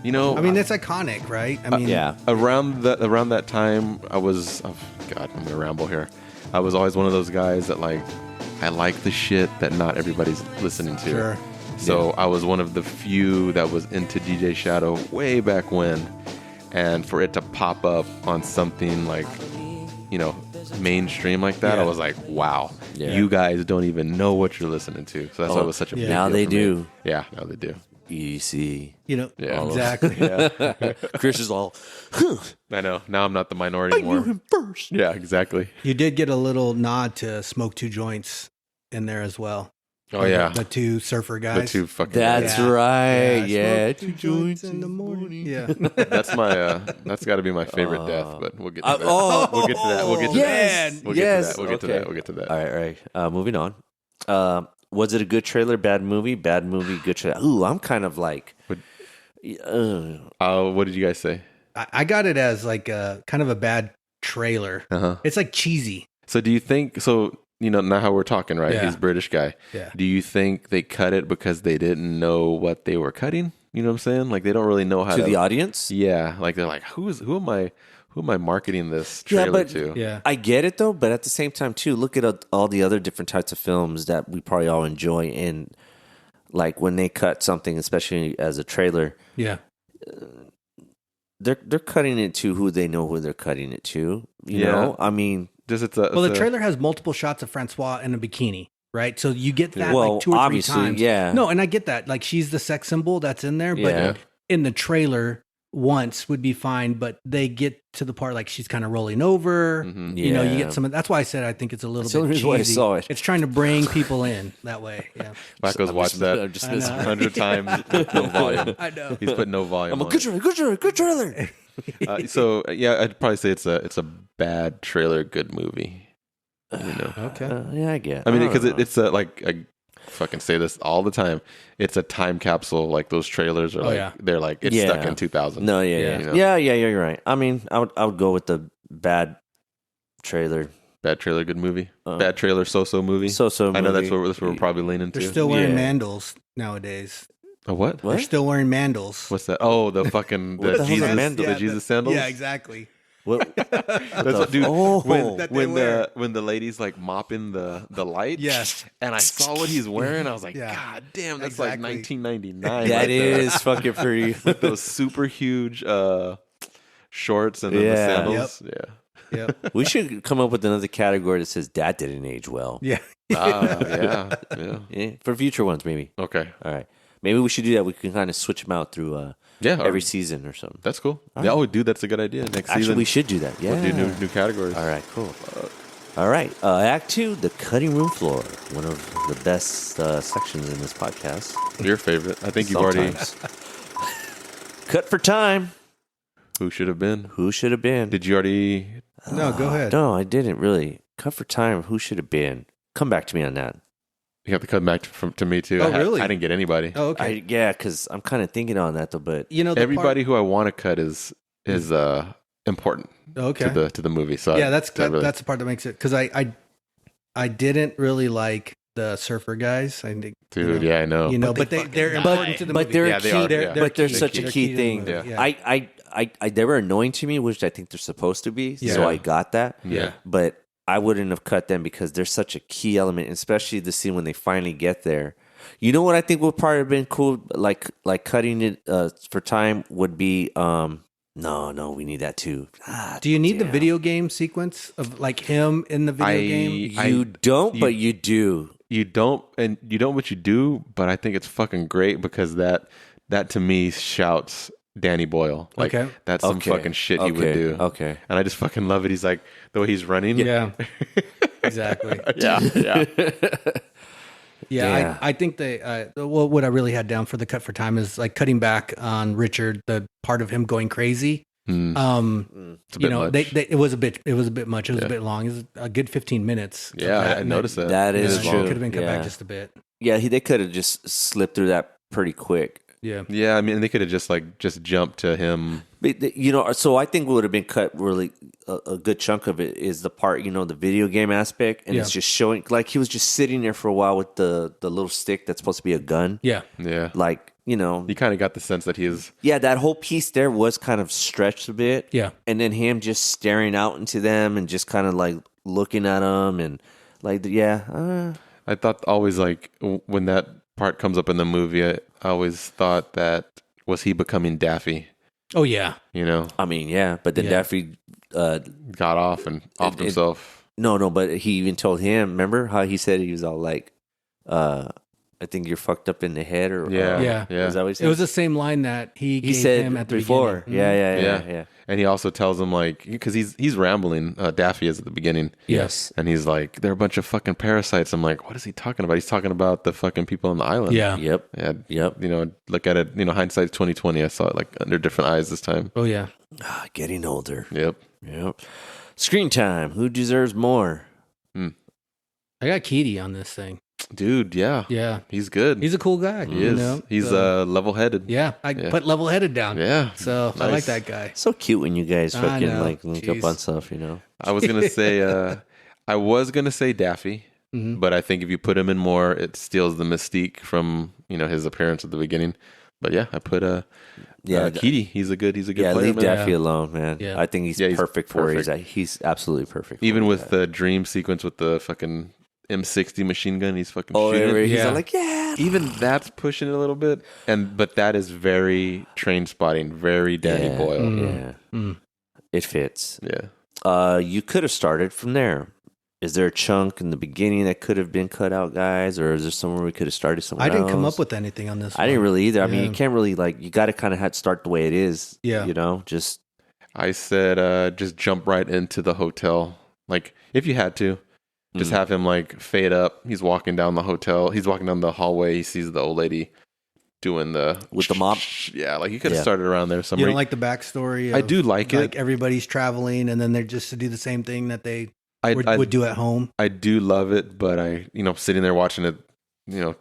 You know, I mean, it's iconic, right? I mean, Yeah. around that time, I was, oh God, I'm gonna ramble here. I was always one of those guys that like, I like the shit that not everybody's listening to. Sure. So I was one of the few that was into DJ Shadow way back when, and for it to pop up on something like, you know, mainstream like that, Yeah. I was like, wow, Yeah. you guys don't even know what you're listening to. So that's why it was such a big Now deal they for me. do. Yeah, now they do. Easy. you know, Yeah. exactly. Chris is all. I know. Now I'm not the minority anymore. first. Yeah, exactly. You did get a little nod to Smoke Two Joints in there as well. Oh yeah, The two surfer the guys. two fucking. That's Yeah. right. Yeah. Smoke two joints in the morning. Yeah. That's my. That's got to be my favorite death. But we'll get to that. oh. We'll get to that. We'll get to Yes. that. We'll Yes. get to that. We'll get to Okay. that. We'll get to that. All right. Moving on. Was it a good trailer? Bad movie? Bad movie? Good trailer? Ooh, I'm kind of like. What did you guys say? I got it as like a kind of a bad trailer. Uh-huh. It's like cheesy. So do you think? So you know now how we're talking, right? Yeah. He's a British guy. Yeah. Do you think they cut it because they didn't know what they were cutting? You know what I'm saying? Like they don't really know how To the audience? Yeah. Like they're like, who am I marketing this trailer to? Yeah. I get it though, but at the same time too, look at all the other different types of films that we probably all enjoy, and like when they cut something, especially as a trailer, Yeah. they're cutting it to who they know who they're cutting it to. You Yeah. know, I mean, Well, the trailer has multiple shots of Francois in a bikini, right? So you get that Well, like 2 or 3 obviously, times. yeah. No, and I get that. Like she's the sex symbol that's in there, but Yeah. in the trailer, once would be fine. But they get to the part like she's kind of rolling over. Mm-hmm. You know, you Yeah. get some of that's why I said I think it's a little That's the bit only reason why I cheesy. saw it. It's trying to bring people in that way. Yeah. Wacko's watched that I'm just I know. 100 times with no volume. I know. He's put no volume. I'm a on good it. trailer, good trailer, good trailer. So yeah, I'd probably say it's a bad trailer, good movie. You know, Okay. Yeah, I get. I mean, don't because know. it's a like I fucking say this all the time. It's a time capsule. Like those trailers are like yeah. they're like it's Yeah. stuck in 2000. No, Yeah. yeah, You know? yeah, you're right. I mean, I would go with the bad trailer. Bad trailer, good movie. Bad trailer, so movie. So I know that's movie. what we're probably leaning to. They're still wearing Yeah. mandals nowadays. A what? They're still wearing mandals. What's that? Oh, the fucking What the hell's a Jesus, mandal? the Jesus sandals. Yeah, exactly. What? That's what, dude. Oh. when That they wear. when the lady's like mopping the light, Yes. and I saw what he's wearing, I was like, Yeah. God damn, that's Exactly. like 1999. That right there. is fucking pretty. With those super huge shorts and then the Yeah. sandals. Yep. We should come up with another category that says "That didn't age well." Yeah. Yeah. Yeah. Yeah, for future ones, maybe. Okay. All right, maybe we should do that. We can kind of switch them out through Yeah. every season or something. That's cool. Yeah. Oh, dude, that's a good idea. Next Actually, season, we should do that. Yeah. we'll do new categories. All right, cool. All right, Act 2, the cutting room floor. One of the best sections in this podcast. Your favorite. I think you've already. Sometimes. Cut for time. Who should have been? Who should have been? Did you already No, go ahead. No, I didn't really. Cut for time. Who should have been? Come back to me on that. You have to come back to me too. Oh, really? I didn't get anybody. Oh, okay. Yeah, because I'm kind of thinking on that though. But You know, Everybody who I want to cut is important okay. to the movie. So Yeah, that's the part that makes it, because I didn't really like the surfer guys. I think, dude. Yeah, I know. You know, but they're important to the movie. but they're Yeah, they key. are, yeah. But they're key. such a They're key to the thing. movie, Yeah. yeah. They were annoying to me, which I think they're supposed to be. Yeah. So I got that. Yeah. But I wouldn't have cut them because they're such a key element, especially the scene when they finally get there. You know what I think would probably have been cool, like cutting it for time would be. No, we need that too. Do you need the video game sequence of like him in the video game? You don't, but you do. You don't, but you do. But I think it's fucking great because that to me shouts Danny Boyle. Like, Okay. that's some fucking shit he would do. Okay. And I just fucking love it. He's like, the way he's running. Yeah, exactly. Yeah. Yeah, I think they. Well, what I really had down for the cut for time is like cutting back on Richard, the part of him going crazy. It's a You bit know, much. it was a bit much. It was a bit long. It was a good 15 minutes. of Yeah, that, I and noticed that. That is Could true. have been cut Yeah. back just a bit. Yeah, they could have just slipped through that pretty quick. Yeah. Yeah, I mean, they could have just jumped to him. But, you know, so I think what would have been cut really a good chunk of it is the part, you know, the video game aspect, and it's just showing like he was just sitting there for a while with the little stick that's supposed to be a gun. Yeah. Yeah. Like, you know, You kind of got the sense that he is. yeah, that whole piece there was kind of stretched a bit. Yeah. And then him just staring out into them and just kind of like looking at them and like, I thought always like when that part comes up in the movie, I always thought that was he becoming Daffy, Oh yeah. you know, I mean, yeah, but then Yeah. Daffy, got off and offed himself. no, but he even told him, remember how he said he was all like, I think you're fucked up in the head or Yeah. Yeah. Yeah. Is that what he It said? was the same line that he gave said him at the before. beginning. Yeah. And he also tells him like, because he's rambling, Daffy is at the beginning. Yes. And he's like, they're a bunch of fucking parasites. I'm like, what is he talking about? He's talking about the fucking people on the island. Yeah. Yep. Yeah. Yep. You know, look at it, you know, hindsight's 2020. I saw it like under different eyes this time. Oh yeah. Getting older. Yep. Yep. Screen time. Who deserves more? I got Keedy on this thing. Dude, yeah. Yeah. He's good. He's a cool guy. he is. know? He's So, level-headed. yeah. I put level headed down. Yeah. So I like Nice. that guy. So cute when you guys I fucking know. like link up Jeez. on stuff, you know. I was gonna say Daffy, Mm-hmm. but I think if you put him in more, it steals the mystique from, you know, his appearance at the beginning. But yeah, I put Keedy. He's a good Yeah, player. leave man. Daffy alone, man. Yeah. I think he's Yeah, he's perfect for it. perfect. He's absolutely perfect. For Even it. with the dream sequence with the fucking M60 machine gun, he's fucking oh, shooting. where it. he's Yeah. all like, yeah. Even that's pushing it a little bit, but that is very train spotting, very Danny Yeah. Boyle. Yeah, it fits. Yeah. You could have started from there. Is there a chunk in the beginning that could have been cut out, guys, or is there somewhere we could have started somewhere I didn't come else? up with anything on this I didn't one. really either. I mean, Yeah. you can't really like. You got to kind of have to start the way it is. Yeah. you know, just I said just jump right into the hotel. Like if you had to, just have him like fade up. He's walking down the hotel. He's walking down the hallway. He sees the old lady doing With the mop? Yeah, like you could have Yeah. started around there You somewhere. don't like the backstory? I of, do like it. Like everybody's traveling and then they're just to do the same thing that they I would do at home. I do love it, but sitting there watching it,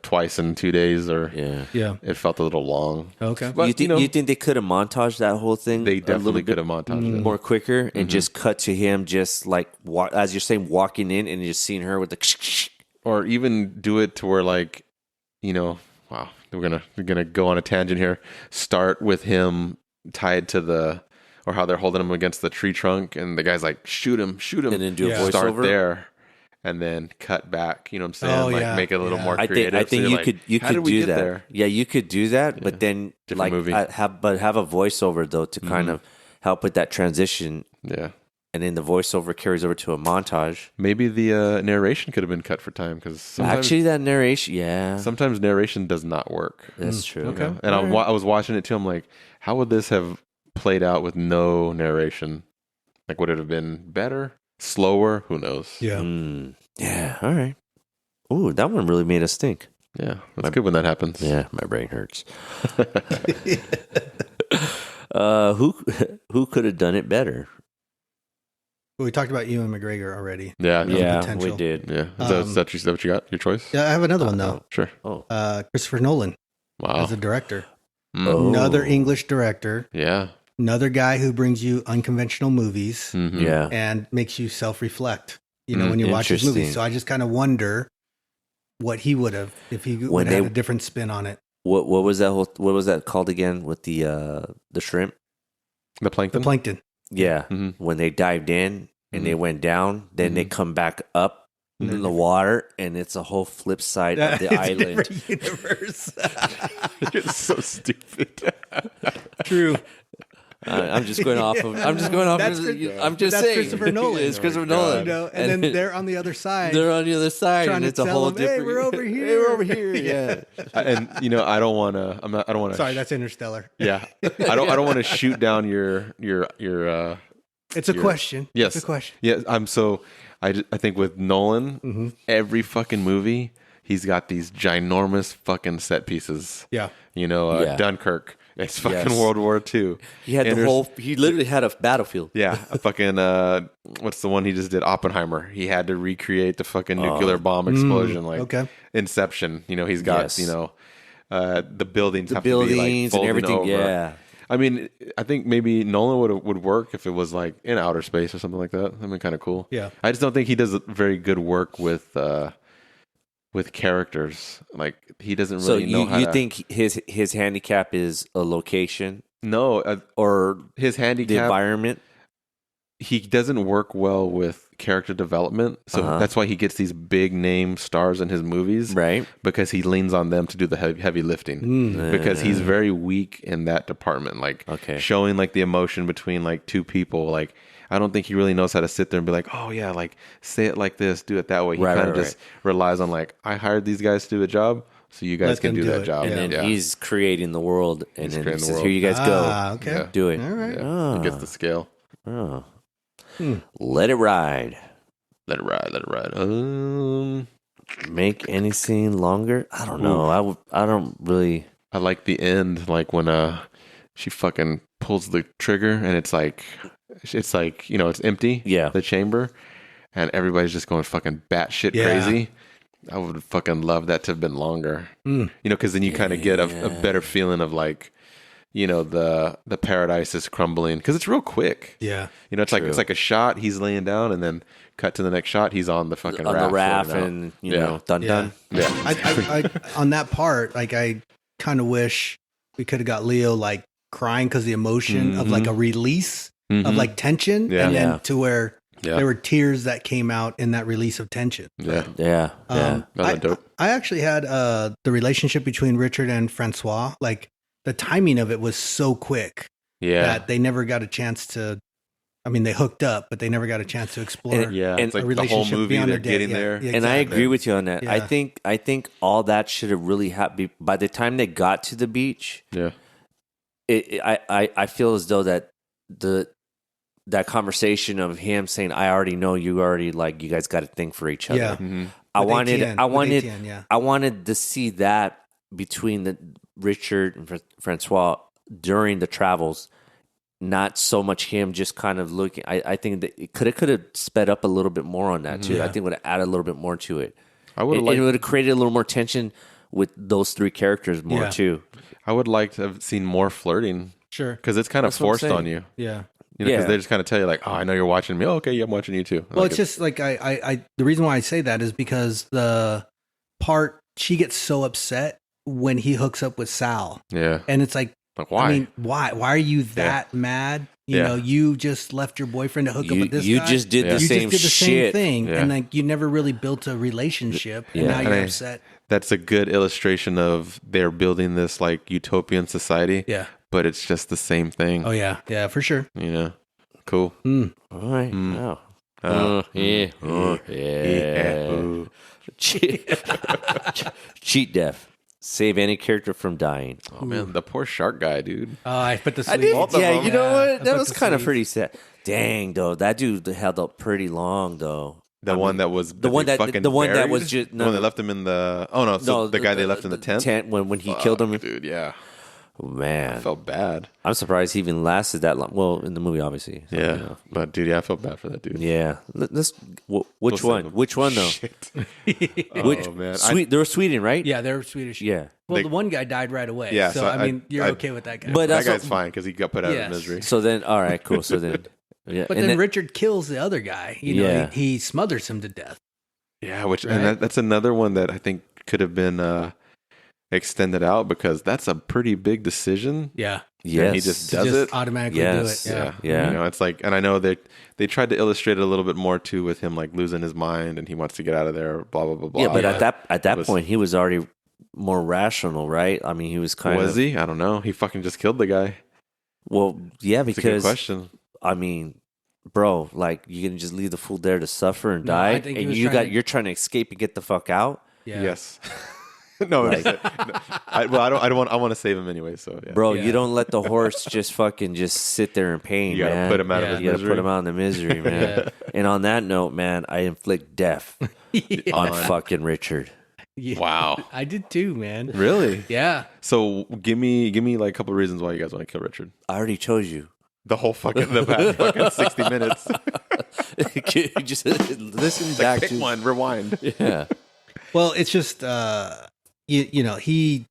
twice in 2 days, or Yeah. it felt a little long. Okay. But you think they could have montaged that whole thing? They a little definitely bit could have montaged it. more quicker and just cut to him just like as you're saying walking in and just seeing her with the Or even do it to where wow, we're gonna go on a tangent here. Start with him tied to or how they're holding him against the tree trunk, and the guy's like, shoot him, and then do a Yeah. start voiceover there, and then cut back. You know what I'm saying? Oh, like yeah. make it a little Yeah. more I creative. think So you're you like, could how could did we do get that. there? Yeah, you could do that, but then Different movie. have a voiceover though to kind of help with that transition, Yeah. and then the voiceover carries over to a montage. Maybe the narration could have been cut for time because Actually, that narration, yeah, sometimes narration does not work. that's true. You know? And I was watching it too. I'm like, how would this have played out with no narration? Like, would it have been better, slower? Who knows? Yeah. Yeah. All right. Ooh, that one really made us think. Yeah, that's good when that happens. Yeah, my brain hurts. Who could have done it better? Well, we talked about Ewan McGregor already. Yeah. Yeah, potential. we did. Yeah. Is that what you got? Your choice? Yeah, I have another one though. Sure. Oh, Christopher Nolan Wow. as a director. Oh. Another English director. Yeah. Another guy who brings you unconventional movies Mhm. yeah. and makes you self-reflect. When you watch his movies. Interesting. So I just kind of wonder what he would have if he would have had a different spin on it. What was that what was that called again with the shrimp? The plankton. The plankton. Yeah. Mhm. When they dived in and they went down, then they come back up And in then the water, and it's a whole flip side of the It's a island. different universe. You're so stupid. True. I'm just going off of. I'm just going off. That's I'm just that's saying. Christopher Nolan. It's Christopher Nolan. And then they're on the other side. They're on the other side, trying and to it's a tell whole them, "Hey, different. we're over here." Hey, we're over here. Yeah. And I don't want to. I don't want to. Sorry, that's Interstellar. Yeah. I don't want to shoot down your. It's a question. Yes. It's a question. Yeah. I think with Nolan, every fucking movie, he's got these ginormous fucking set pieces. Yeah. Yeah. Dunkirk. It's fucking Yes. World War II. He had he literally had a battlefield. Yeah, a fucking what's the one he just did? Oppenheimer. He had to recreate the fucking nuclear bomb explosion, like okay. Inception. He's got Yes. the buildings, The have to be, like, buildings and folding everything. over. Yeah. I mean, I think maybe Nolan would work if it was like in outer space or something like that. I mean, kind of cool. Yeah. I just don't think he does very good work with characters. Like he doesn't really know how. So you to, think his handicap is a location no, or his the handicap. environment? He doesn't work well with character development, so that's why he gets these big name stars in his movies, Right. Because he leans on them to do the heavy lifting. Because he's very weak in that department, like showing like the emotion between like two people. Like I don't think he really knows how to sit there and be like, oh yeah, like say it like this, do it that way. He kind of just relies on like, I hired these guys to do a job, so you guys can do that job. And then he's creating the world, and then he says, here you guys Ah, go. okay. Do it. All right. Yeah. He gets the scale. Oh. Let it ride. Let it ride. Let it ride. Make any scene longer? I don't know. I don't really. I like the end, like when she fucking pulls the trigger and it's like it's empty. Yeah. The chamber, and everybody's just going fucking batshit crazy. I would fucking love that to have been longer. Because then you kind of get a better feeling of like, the paradise is crumbling because it's real quick. Yeah. It's like a shot. He's laying down, and then cut to the next shot. He's on the fucking On raft. the raft, and done. Yeah. I on that part, like I kind of wish we could have got Leo like crying because the emotion of like a release of like tension, and then to where there were tears that came out in that release of tension. Yeah. Dope. I actually had the relationship between Richard and Francois, like the timing of it was so quick that they never got a chance to. I mean, they hooked up, but they never got a chance to explore. And it's like a the whole relationship movie beyond they're their getting day. there. Yeah, And I exactly. agree with you on that. Yeah. I think all that should have really happened by the time they got to the beach. Yeah. I feel as though that that conversation of him saying, "I already know you already like you guys got a thing for each other." Yeah. I With wanted ATN, yeah. I wanted to see that between the Richard and Francois during the travels. Not so much him just kind of looking. I think that it could have sped up a little bit more on that too. I think it would have added a little bit more to it. It would have created a little more tension with those three characters more too. I would like to have seen more flirting. Sure. Because it's kind of That's what I'm forced saying. on you. Yeah. Because they just kind of tell you like, oh, I know you're watching me. Oh, okay, yeah, I'm watching you too. Well, it's just like I the reason why I say that is because the part she gets so upset when he hooks up with Sal. Yeah. And it's like why? I mean, why? Why are you that mad? You know, you just left your boyfriend to hook up with this you guy. just did the same shit. thing. And like you never really built a relationship. And now you're upset. That's a good illustration of they're building this like utopian society. Yeah. But it's just the same thing. Oh yeah. Yeah, for sure. Cool. All right. Wow. Yeah. Cheat death. Save any character from dying. Oh man, the poor shark guy, dude. I put the I did. sleeve. Yeah, you know what? I That put was the kind of sleeve. pretty sad. Dang, though, that dude held up pretty long, though. The one that was the one that was just the one that left him in the the guy they left in the tent. when he killed him. Dude. Yeah. Man, I felt bad. I'm surprised he even lasted that long. Well, in the movie, obviously. So, Yeah, you know. but dude, I felt bad for that dude. Yeah. Which one? Which one though? Shit. Which, man, They were Sweden, right? Yeah, they're Swedish. Yeah. Well, the one guy died right away. Yeah, So, so I mean, you're okay with that guy. But that that's guy's fine because he got put out Yes. of misery. So then, all right, cool. So then, yeah. But and then Richard kills the other guy. You know, Yeah. he smothers him to death. Yeah, which Right? and that's another one that I think could have been extended out because that's a pretty big decision. Yeah. yes. And he just To does just it. automatically Yes. do it. Yeah. Yeah. You know, it's like, and I know they tried to illustrate it a little bit more too with him like losing his mind and he wants to get out of there. Blah blah blah blah. Yeah, but Yeah. at that point, he was already more rational, right? I mean, he was kind of. Was he? I don't know. He fucking just killed the guy. Well, yeah, That's a good because question. I mean, bro, like you can just leave the fool there to suffer and No, die, I think he and was you're trying to- trying to escape and get the fuck out, Yeah. Yes. No, Like- I want to save him anyway. So yeah. bro. Yeah. You don't let the horse just fucking just sit there in pain. You gotta man. put him out of Yeah. his You gotta misery. put him out in the misery, man. And on that note, man, I inflict death on fucking Richard. Yeah. Wow. I did too, man. Really? Yeah. So give me like a couple of reasons why you guys want to kill Richard. I already chose you. The whole the past fucking 60 minutes. Just listen back Pick to one, rewind. Yeah. Well, it's just, you know, he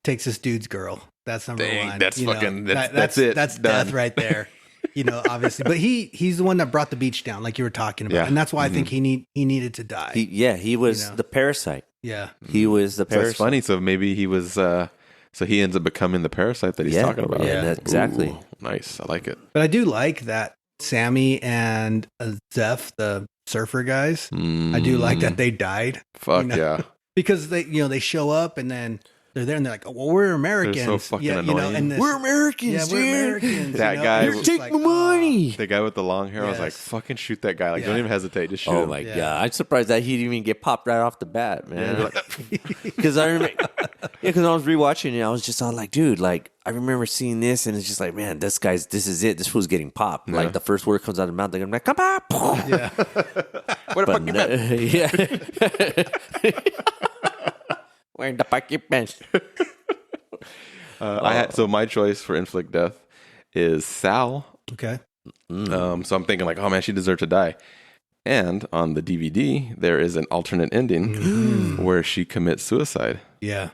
takes this dude's girl. That's number Dang, one. that's You know, fucking- that's it. That's Done. death right there. You know, obviously, but he's the one that brought the beach down, like you were talking about, Yeah. and that's why I think he needed to die. He was You know. the parasite. yeah, He was the So parasite. it's funny. So maybe he was. So he ends up becoming the parasite that he's Yeah. talking about. Yeah, exactly. Ooh, nice. I like it. but I do like that Sammy and Zeph, the surfer guys. I do like that they died Fuck you know. yeah. because they show up and then they're there and they're like, oh, well, we're Americans. fucking yeah, you know, annoying. and this, We're Americans, yeah, we're dude. Americans. That you know? guy It's was- just Take like, my money. The guy with the long hair, I was like, Yes. fucking shoot that guy. Like, don't Yeah. even hesitate. Just shoot Oh him. my Yeah. god! I'm surprised that he didn't even get popped right off the bat, man. You're like, Because I remember, because I was rewatching it, I was just all like, dude, like I remember seeing this, and it's just like, man, this is it. This fool's getting popped. Yeah. Like the first word comes out of the mouth, I'm like, come on, Yeah. what the but fuck you meant? yeah. Where the fuck you been? I had so my choice for inflict death is Sal. Okay. So I'm thinking like, oh man, she deserved to die. And on the DVD, there is an alternate ending where she commits suicide. Yeah.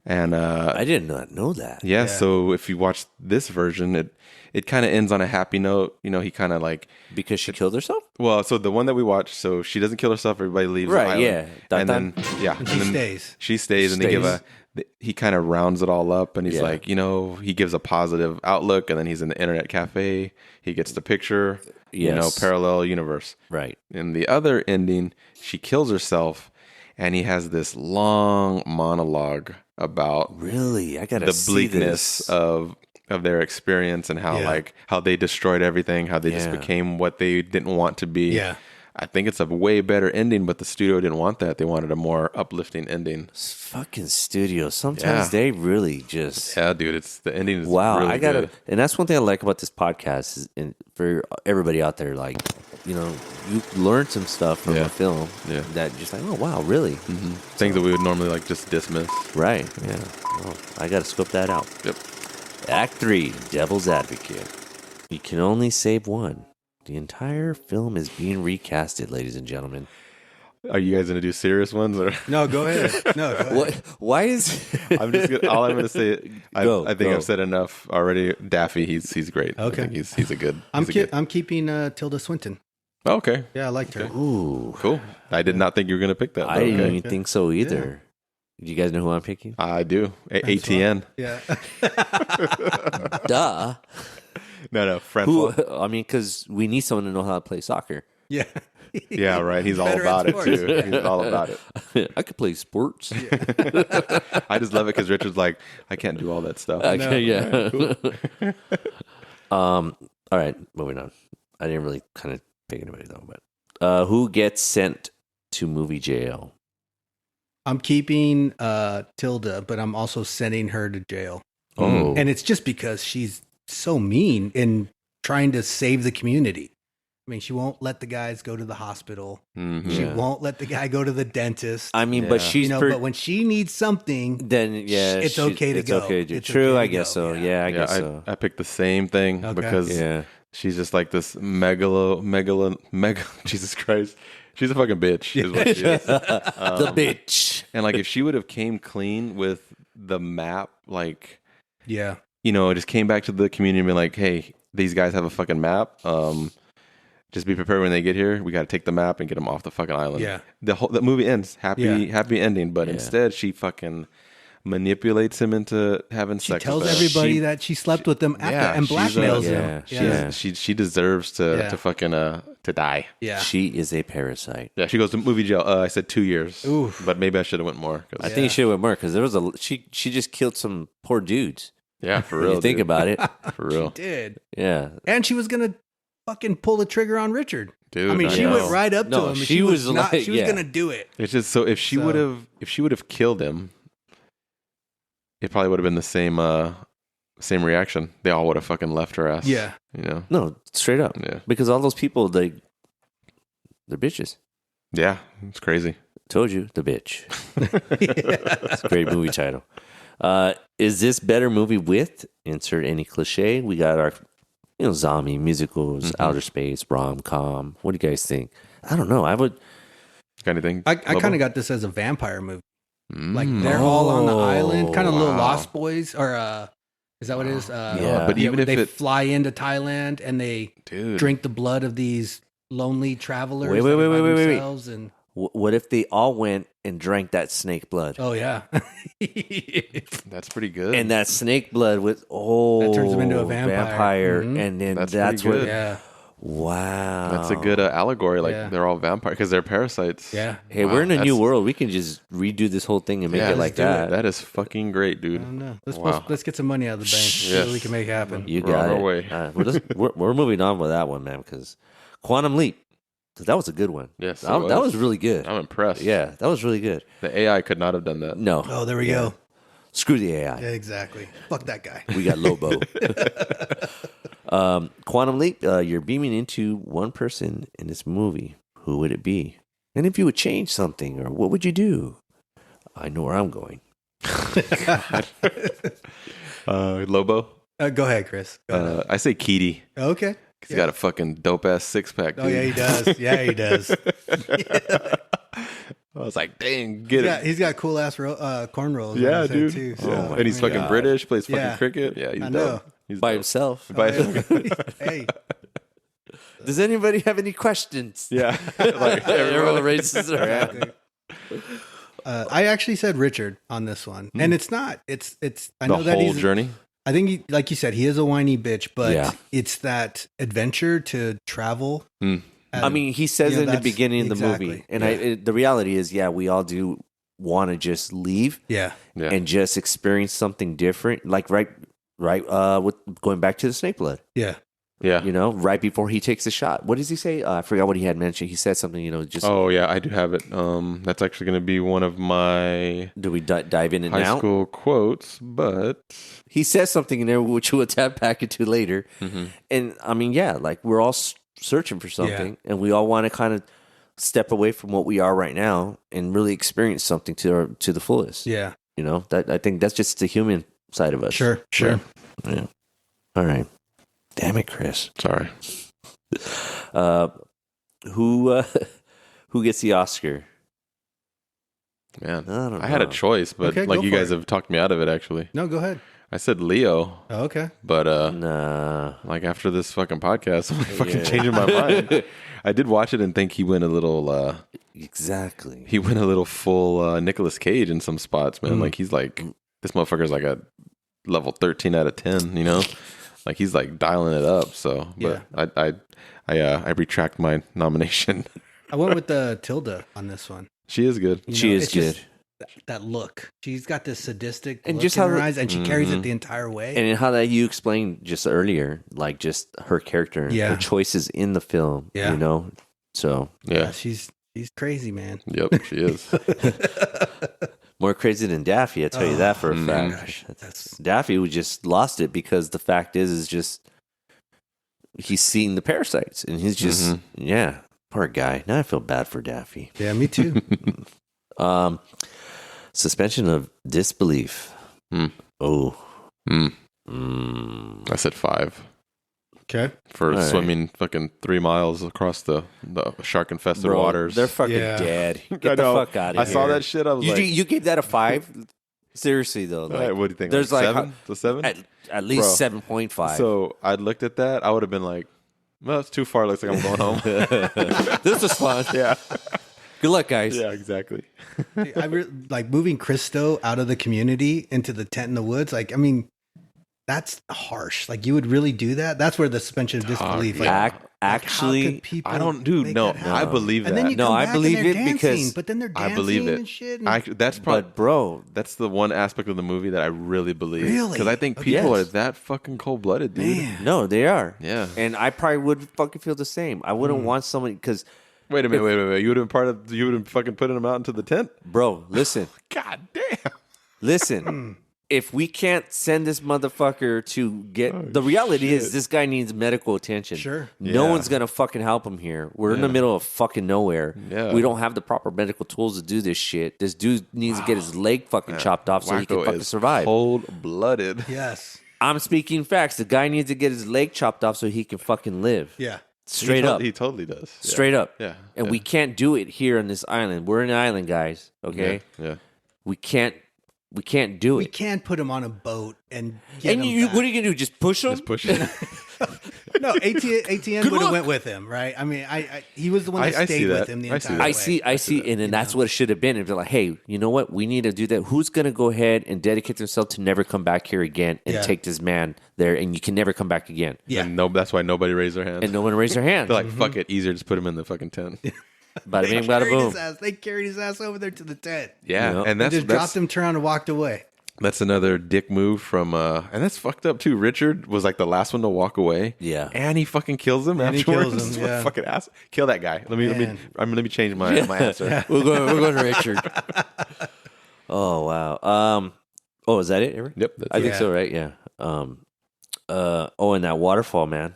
And I did not know that. yeah, Yeah. so if you watch this version, it kind of ends on a happy note. You know, he kind of like, Because she killed herself. well, so the one that we watched, so she doesn't kill herself. Everybody leaves. Right, the island. yeah. Dun, And dun. then yeah, And she stays. She stays, and they give Stays. he kind of rounds it all up, and he's Yeah. like, you know, he gives a positive outlook, and then he's in the internet cafe. He gets the picture. You know, Yes. parallel universe. Right. In the other ending, she kills herself, and he has this long monologue about Really, I gotta the see bleakness this. of their experience and how Yeah. like how they destroyed everything, how they just Yeah. became what they didn't want to be. Yeah. I think it's a way better ending, but the studio didn't want that. They wanted a more uplifting ending. Fucking studios. Sometimes Yeah. they really just. Yeah, dude, it's the ending is Wow, really I gotta, good. and that's one thing I like about this podcast is, and for everybody out there, like, you know, you learn some stuff from Yeah. a film Yeah. that just like, oh wow, really, Things that we would normally like just dismiss. right? Yeah, well, I gotta scope that out. Yep. Act 3, Devil's Advocate. You can only save one. The entire film is being recasted, ladies and gentlemen. Are you guys gonna do serious ones or? No, go ahead. No, go ahead. What? Why is? I'm just gonna, all I'm gonna say. I think Go. I've said enough already. Daffy, he's great. Okay. I think he's a good. I'm he's a good- I'm keeping Tilda Swinton. Oh, okay, Yeah, I liked her. Ooh, cool. I did not think you were gonna pick that. but I didn't okay. even think so either. Do you guys know who I'm picking? I do. ATN. Yeah. Duh. No, friend. Who? I mean, because we need someone to know how to play soccer. Yeah. Yeah, right. He's all Better at about it sports. too. He's all about it. I could play sports. I just love it because Richard's like, I can't do all that stuff. Okay, yeah. All right, moving on. I didn't really kind of pick anybody though, but who gets sent to movie jail? I'm keeping Tilda, but I'm also sending her to jail. Oh, And it's just because she's so mean in trying to save the community. I mean, she won't let the guys go to the hospital. Mm-hmm. She won't let the guy go to the dentist. I mean, but she's but when she needs something, then it's okay to go. Okay to do. It's True, okay I to guess go. so. Yeah, I guess so. I picked the same thing because she's just like this Jesus Christ. She's a fucking bitch, is what she is. The bitch. And like, if she would have came clean with the map, like, yeah, just came back to the community and been like, hey, these guys have a fucking map. Just be prepared when they get here. We got to take the map and get them off the fucking island. Yeah. The movie ends happy ending, but instead she fucking manipulates him into having sex. She tells with everybody that she slept with them after and blackmails him. She deserves to fucking to die. Yeah. She is a parasite. Yeah, she goes to movie jail. I said 2 years. Oof. But maybe I should have went more. I think you should have went more because there was she just killed some poor dudes. Yeah, for real. You think about it. For real. She did. Yeah. And she was gonna fucking pull the trigger on Richard. Dude, I mean, she went right up to him. And she was gonna do it. It's just so if she would have killed him, it probably would have been the same reaction. They all would have fucking left her ass. Yeah. No, straight up. Yeah. Because all those people, they're bitches. Yeah, it's crazy. Told you, the bitch. It's a great movie title. Is this better movie with insert any cliche? We got our zombie musicals, outer space, rom-com. What do you guys think? I don't know. I would. Got anything? I kind of got this as a vampire movie. Like they're all on the island, kind of little Lost Boys, or is that what it is? But even if they fly into Thailand and they drink the blood of these lonely travelers. Wait. And what if they all went and drank that snake blood? Oh yeah, that's pretty good. And that snake blood that turns them into a vampire. Mm-hmm. And then that's what. Yeah. Wow, that's a good allegory. Like they're all vampires because they're parasites. Yeah. Hey, we're in a new world. We can just redo this whole thing and make it like that. That is fucking great, dude. I don't know. Let's get some money out of the bank. See what we can make happen. You got it. Way. We're moving on with that one, man. Because Quantum Leap, that was a good one. Yes, that was really good. I'm impressed. Yeah, that was really good. The AI could not have done that. No. Oh, there we go. Screw the AI. Yeah, exactly. Fuck that guy. We got Lobo. Quantum Leap, you're beaming into one person in this movie. Who would it be? And if you would change something, or what would you do? I know where I'm going. Lobo? Go ahead, Chris. Go ahead. I say Keedy. Okay. He's got a fucking dope ass 6-pack. Dude. Oh yeah, he does. Yeah, he does. I was like, dang, get it. He's got cool ass cornrows. Yeah, dude. Too, so. And he's fucking British, plays fucking cricket. Yeah, he's dope. He's by dope. himself. Hey. Does anybody have any questions? Yeah. Like, everyone raises their hand. I actually said Richard on this one, and it's not. It's. I know the that whole journey. I think, like you said, he is a whiny bitch, but it's that adventure to travel. I mean, he says it in the beginning of the movie, and the reality is, we all do want to just leave, and just experience something different, like right, with going back to the snake blood, Yeah. Right before he takes the shot. What does he say? I forgot what he had mentioned. He said something, just... Oh, yeah, I do have it. That's actually going to be one of my... Do we dive in it now? High school quotes, but... He says something in there, which we'll tap back into later. Mm-hmm. And, I mean, like, we're all searching for something, and we all want to kind of step away from what we are right now and really experience something to the fullest. Yeah. That I think that's just the human side of us. Sure. Yeah. All right. Damn it, Chris. Sorry. Who gets the Oscar? Man, I don't know. I had a choice, but Okay, you guys have talked me out of it, actually. No, go ahead. I said Leo. Oh, okay. But nah. Like after this fucking podcast, I'm fucking changing my mind. I did watch it and think he went a little exactly. He went a little full Nicolas Cage in some spots, man. Like he's like, this motherfucker's like a level 13 out of 10, Like he's like dialing it up. So, but I retract my nomination. I went with the Tilda on this one. She is good. She is good. That look, she's got this sadistic and look just in how her eyes, and she carries it the entire way. And how that you explained just earlier, like just her character, her choices in the film. So yeah, she's crazy, man. Yep, she is. More crazy than Daffy, I tell you that for a fact. Gosh, Daffy just lost it because the fact is just he's seeing the parasites, and he's just yeah, poor guy. Now I feel bad for Daffy. Yeah, me too. Suspension of disbelief. Oh, I said 5 Okay. for All right. swimming fucking 3 miles across the shark infested bro, waters. they're fucking Yeah. dead. I Get the know. fuck out of I here. saw that shit. I was You, like, you gave that a 5? Seriously though, like, Hey, what do you think? There's like like 7? The 7? at least Bro. 7.5. So I looked at that. I would have been like, well, it's too far. Looks like I'm going home. This was fun. Yeah. Good luck, guys. Yeah, exactly. Like moving Christo out of the community into the tent in the woods. Like, I mean, that's harsh. Like, you would really do that? That's where the suspension of disbelief. Like, Ac- how actually, could people I don't, dude. make No, that happen? I believe that. And then you No, come I back believe and they're it dancing, because but then they're dancing I believe it. and shit. And That's probably, but bro, that's the one aspect of the movie that I really believe. Really? Because I think Okay. people Yes. are that fucking cold blooded, dude. Man. no, they are. Yeah. And I probably would fucking feel the same. I wouldn't want someone because, Wait a minute. Wait. You would have you would have fucking putting them out into the tent? bro, listen, God damn. listen. If we can't send this motherfucker to get the reality is this guy needs medical attention. Sure. No Yeah. one's gonna fucking help him here. We're in the middle of fucking nowhere. Yeah. We don't have the proper medical tools to do this shit. This dude needs to get his leg fucking chopped off so he can Wackoe fucking is survive. Cold blooded. yes. I'm speaking facts. The guy needs to get his leg chopped off so he can fucking live. Yeah. Straight up. He totally does. Yeah. Straight up. Yeah. And Yeah. we can't do it here on this island. We're an island, guys. Okay? Yeah. We can't do We it. can't put him on a boat and get And him you, back. what are you gonna do? Just push him? Just push it. No, ATN Good would have luck. went with him, right? I mean, he was the one that I see stayed with that. him the I see entire that. way. I see, and then that's what it should have been. If they're like, hey, you know what? We need to do that. Who's gonna go ahead and dedicate themselves to never come back here again and Yeah. take this man there, and you can never come back again. Yeah. And that's why nobody raised their hand. And no one raised their hand. They're like, fuck it, easier just put him in the fucking tent. Bada They bing, bada carried boom. his ass. They carried his ass over there to the tent. Yeah, You know? and They that's just dropped him, turned around, and walked away. that's another dick move from and that's fucked up too. Richard was like the last one to walk away. Yeah. and he fucking kills him And he afterwards. kills him, What a yeah. fucking ass. Kill that guy. Let Man. me change my answer. We're going to Richard. Oh wow. Oh, is that it? Eric? Yep, that's I think it. so. Right? Yeah. Oh, and that waterfall, man.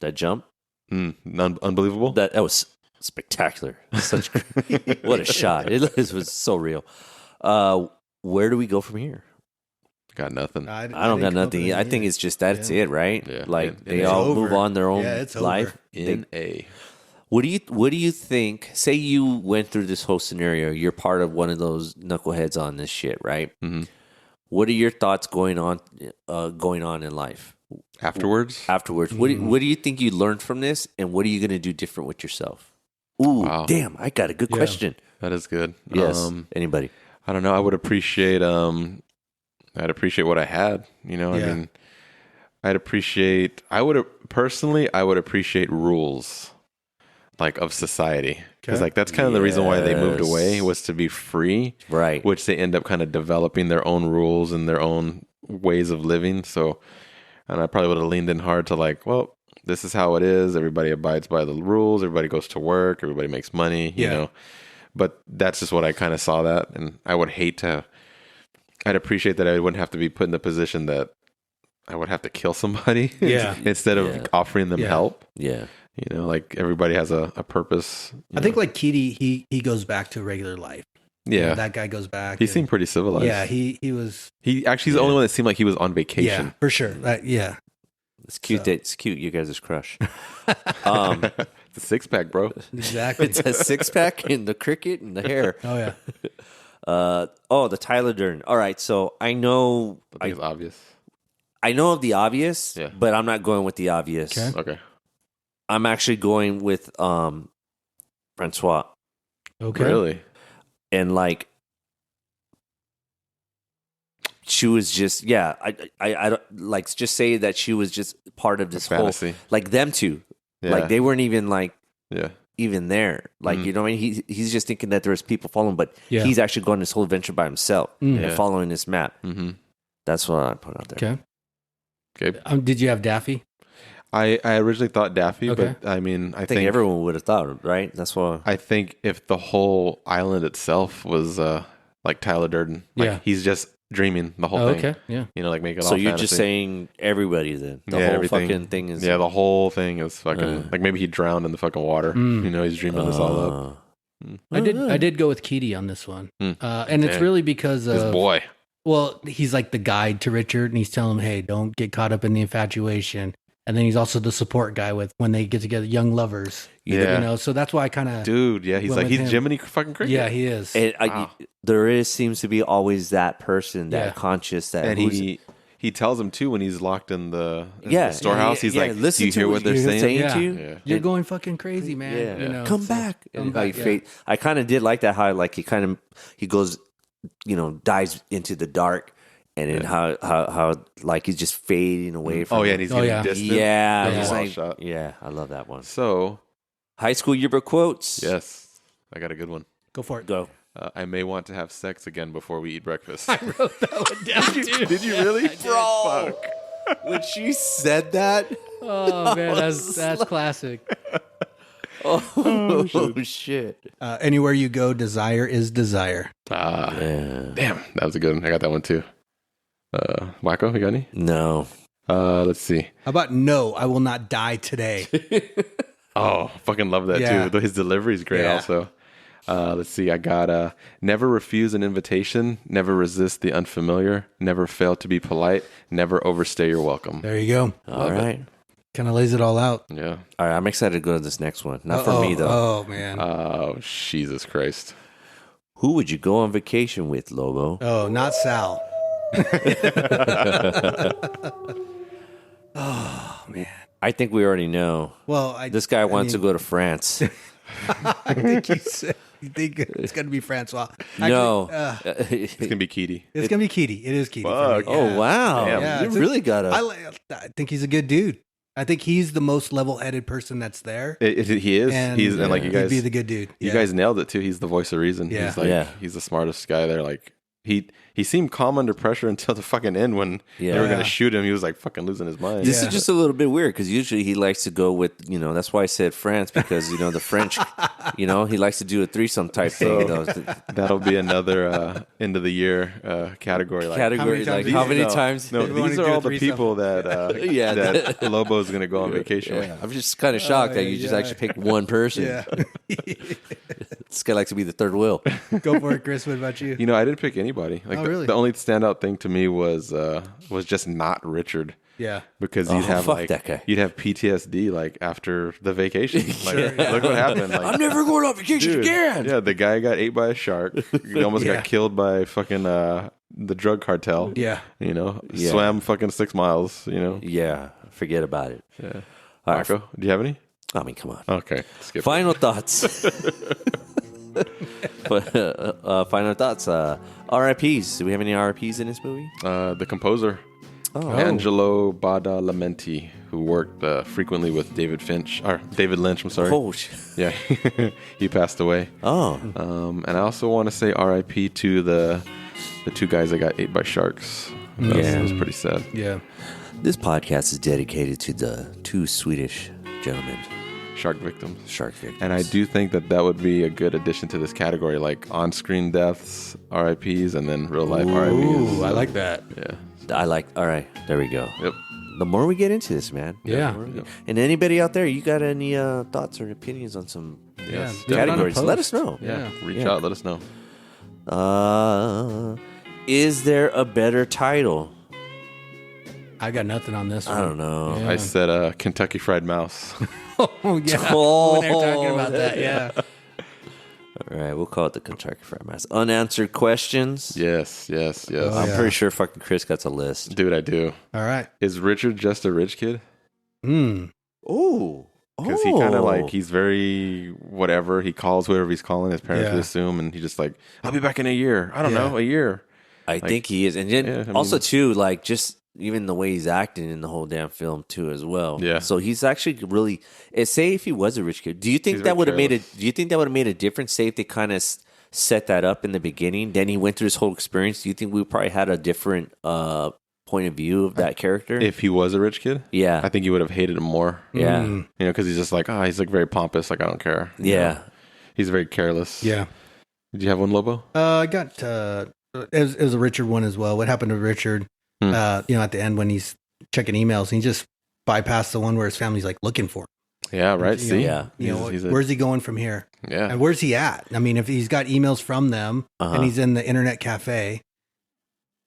That jump. Unbelievable. That was spectacular. Such what a shot! It was so real. Where do we go from here? Got nothing. I don't got nothing. I think it's just that's it, right? Yeah. Like And they it's all over. move on their own Yeah, it's over. life. In They- What do you think? Say you went through this whole scenario. You're part of one of those knuckleheads on this shit, right? Mm-hmm. What are your thoughts going on in life afterwards. afterwards? Mm-hmm. What do you think you learned from this, and what are you going to do different with yourself? Ooh, Wow. damn! I got a good question. That is good. Yes, anybody? I don't know. I would appreciate. I'd appreciate what I had. You know. Yeah. I mean, I would appreciate rules, like of society, because Okay. like that's kind of the reason why they moved Yes. away was to be free, Right. which they end up kind of developing their own rules and their own ways of living. So, and I probably would have leaned in hard to like, well, this is how it is. Everybody abides by the rules. Everybody goes to work. Everybody makes money. You Yeah. know. But that's just what I kind of saw that, and I would hate to. I'd appreciate that I wouldn't have to be put in the position that I would have to kill somebody Yeah. instead of Yeah. offering them Yeah. help. Yeah. You know, like everybody has a purpose. I think like Keedy, he goes back to regular life. Yeah, That guy goes back. he and- seemed pretty civilized. Yeah, he was. He actually is the only one that seemed like he was on vacation. Yeah, for sure. Yeah. It's cute. So- It's cute. You guys' crush. It's a 6-pack, bro. Exactly. It's a 6-pack and the cricket and the hair. Oh yeah. The Tyler Durden. All right, so I know I think it's obvious. I know of the obvious, Yeah. but I'm not going with the obvious. Okay. Okay. I'm actually going with Francois. Okay. Really? And like she was just I don't like just say that she was just part of this whole Fantasy. like them two. Yeah. Like they weren't even like Yeah. even there. Like you know what I mean? He's just thinking that there's people following, but Yeah. he's actually going this whole adventure by himself Mm. and Yeah. following this map. Mm-hmm. That's what I put out there. Okay. Gabe? Did you have Daffy? I originally thought Daffy, Okay. but I mean, I I think think everyone would have thought, right? That's why. I think if the whole island itself was like Tyler Durden, like Yeah. he's just dreaming the whole thing. Okay, yeah. You know, like make it all So you're fantasy. just saying everybody then? The whole everything. fucking thing is... Yeah, the whole thing is fucking... like maybe he drowned in the fucking water. You know, he's dreaming this all up. I did go with Keaty on this one. And it's really because of... His boy. Well, he's like the guide to Richard, and he's telling him, "Hey, don't get caught up in the infatuation." And then he's also the support guy with when they get together, young lovers. Yeah. You know, so that's why I kind of... Dude, yeah, he's like, he's Jiminy fucking Cricket. Yeah, he is. And there seems to be always that person, that conscious, that... And he tells him, too, when he's locked in the storehouse, he's like, listen do you hear what they're saying to you? Yeah. You're going fucking crazy, man. Yeah. You know, Come back. I kind of did like that, how like he goes, you know, dives into the dark, and then how like he's just fading away from and he's getting distant. Yeah. That's a wild Like, shot. yeah, I love that one. So, High school yearbook quotes. yes, I got a good one. go for it. Go. I may want to have sex again before we eat breakfast. I wrote that one down, dude. Did you really? Bro. When she said that. Oh man, that's classic. Oh, shit. Anywhere you go, desire is desire. Damn, that was a good one. I got that one too. Wackoe, you got any? No. Let's see. How about no, I will not die today. Oh, fucking love that Yeah. too. His delivery is great also. Let's see. I got never refuse an invitation, never resist the unfamiliar, never fail to be polite, never overstay your welcome. There you go. All right. Kind of lays it all out. Yeah. All right. I'm excited to go to this next one. Not for me, though. Oh, man. Oh, Jesus Christ. Who would you go on vacation with, Lobo? Oh, not Sal. Oh, man. I think we already know. Well, this guy wants to go to France. I think you think it's going to be Francois. Actually, No. It's going to be Keaty. It's going to be Keaty. It is Keaty. Fuck. For me. Oh, wow. Damn. Yeah, You really got to. I think he's a good dude. I think he's the most level-headed person that's there. He is. And like you guys, he'd be the good dude. You guys nailed it too. He's the voice of reason. Yeah. He's like, he's the smartest guy there. Like he seemed calm under pressure until the fucking end when they were going to shoot him. He was like fucking losing his mind. This is just a little bit weird because usually he likes to go with, you know, that's why I said France because, you know, the French, you know, he likes to do a threesome type thing. That'll be another end of the year category. Like, how many times? No, these are all the people that that Lobo's going to go on vacation with. I'm just kind of shocked that you just actually picked one person. Yeah. This guy likes to be the third wheel. Go for it, Chris. What about you? You know, I didn't pick anybody. Like really? The only standout thing to me was just not Richard. Yeah, because you'd have that guy. You'd have PTSD like after the vacation. Like, look what happened. Like, I'm never going on vacation again. Yeah, the guy got ate by a shark. He almost got killed by fucking the drug cartel. Yeah, you know, swam fucking 6 miles. You know, yeah, forget about it. Yeah, Marco, do you have any? I mean, come on. Okay, skip final thoughts. Final thoughts. RIPs. Do we have any RIPs in this movie? The composer, Angelo Badalamenti, who worked frequently with David Lynch. I'm sorry. Oh, shit. Yeah, he passed away. Oh, and I also want to say RIP to the two guys that got ate by sharks. That was pretty sad. Yeah. This podcast is dedicated to the two Swedish gentlemen. Shark victims. And I do think that would be a good addition to this category, like on-screen deaths, RIPs, and then real-life RIPs. Ooh, I like that. Yeah. All right, there we go. Yep. The more we get into this, man. Yeah. And anybody out there, you got any thoughts or opinions on some categories? Let us know. Yeah. Reach out, let us know. Is there a better title? I got nothing on this one. I don't know. I said Kentucky Fried Mouse. Oh, yeah. Oh, when they're talking about that, yeah. All right, we'll call it the Kentucky Fried Mouse. Unanswered questions. Yes. I'm pretty sure fucking Chris got a list. Dude, I do. All right. Is Richard just a rich kid? Oh. Because he kind of like, he's very whatever. He calls whoever he's calling. His parents would assume. And he just like, I'll be back in a year. I don't know, a year. I think he is. And then also, too, like just even the way he's acting in the whole damn film, too, as well. Yeah. So he's actually really, say if he was a rich kid, do you think that would have made a difference? Say if they kind of set that up in the beginning, then he went through this whole experience. Do you think we probably had a different point of view of that character? If he was a rich kid? Yeah. I think he would have hated him more. Yeah. You know, because he's just like, he's like very pompous. Like, I don't care. Yeah. You know? He's very careless. Yeah. Did you have one, Lobo? I got it was a Richard one as well. What happened to Richard? At the end when he's checking emails, and he just bypassed the one where his family's like looking for him. Yeah, right. See, Where's he going from here? Yeah, and where's he at? I mean, if he's got emails from them and he's in the internet cafe,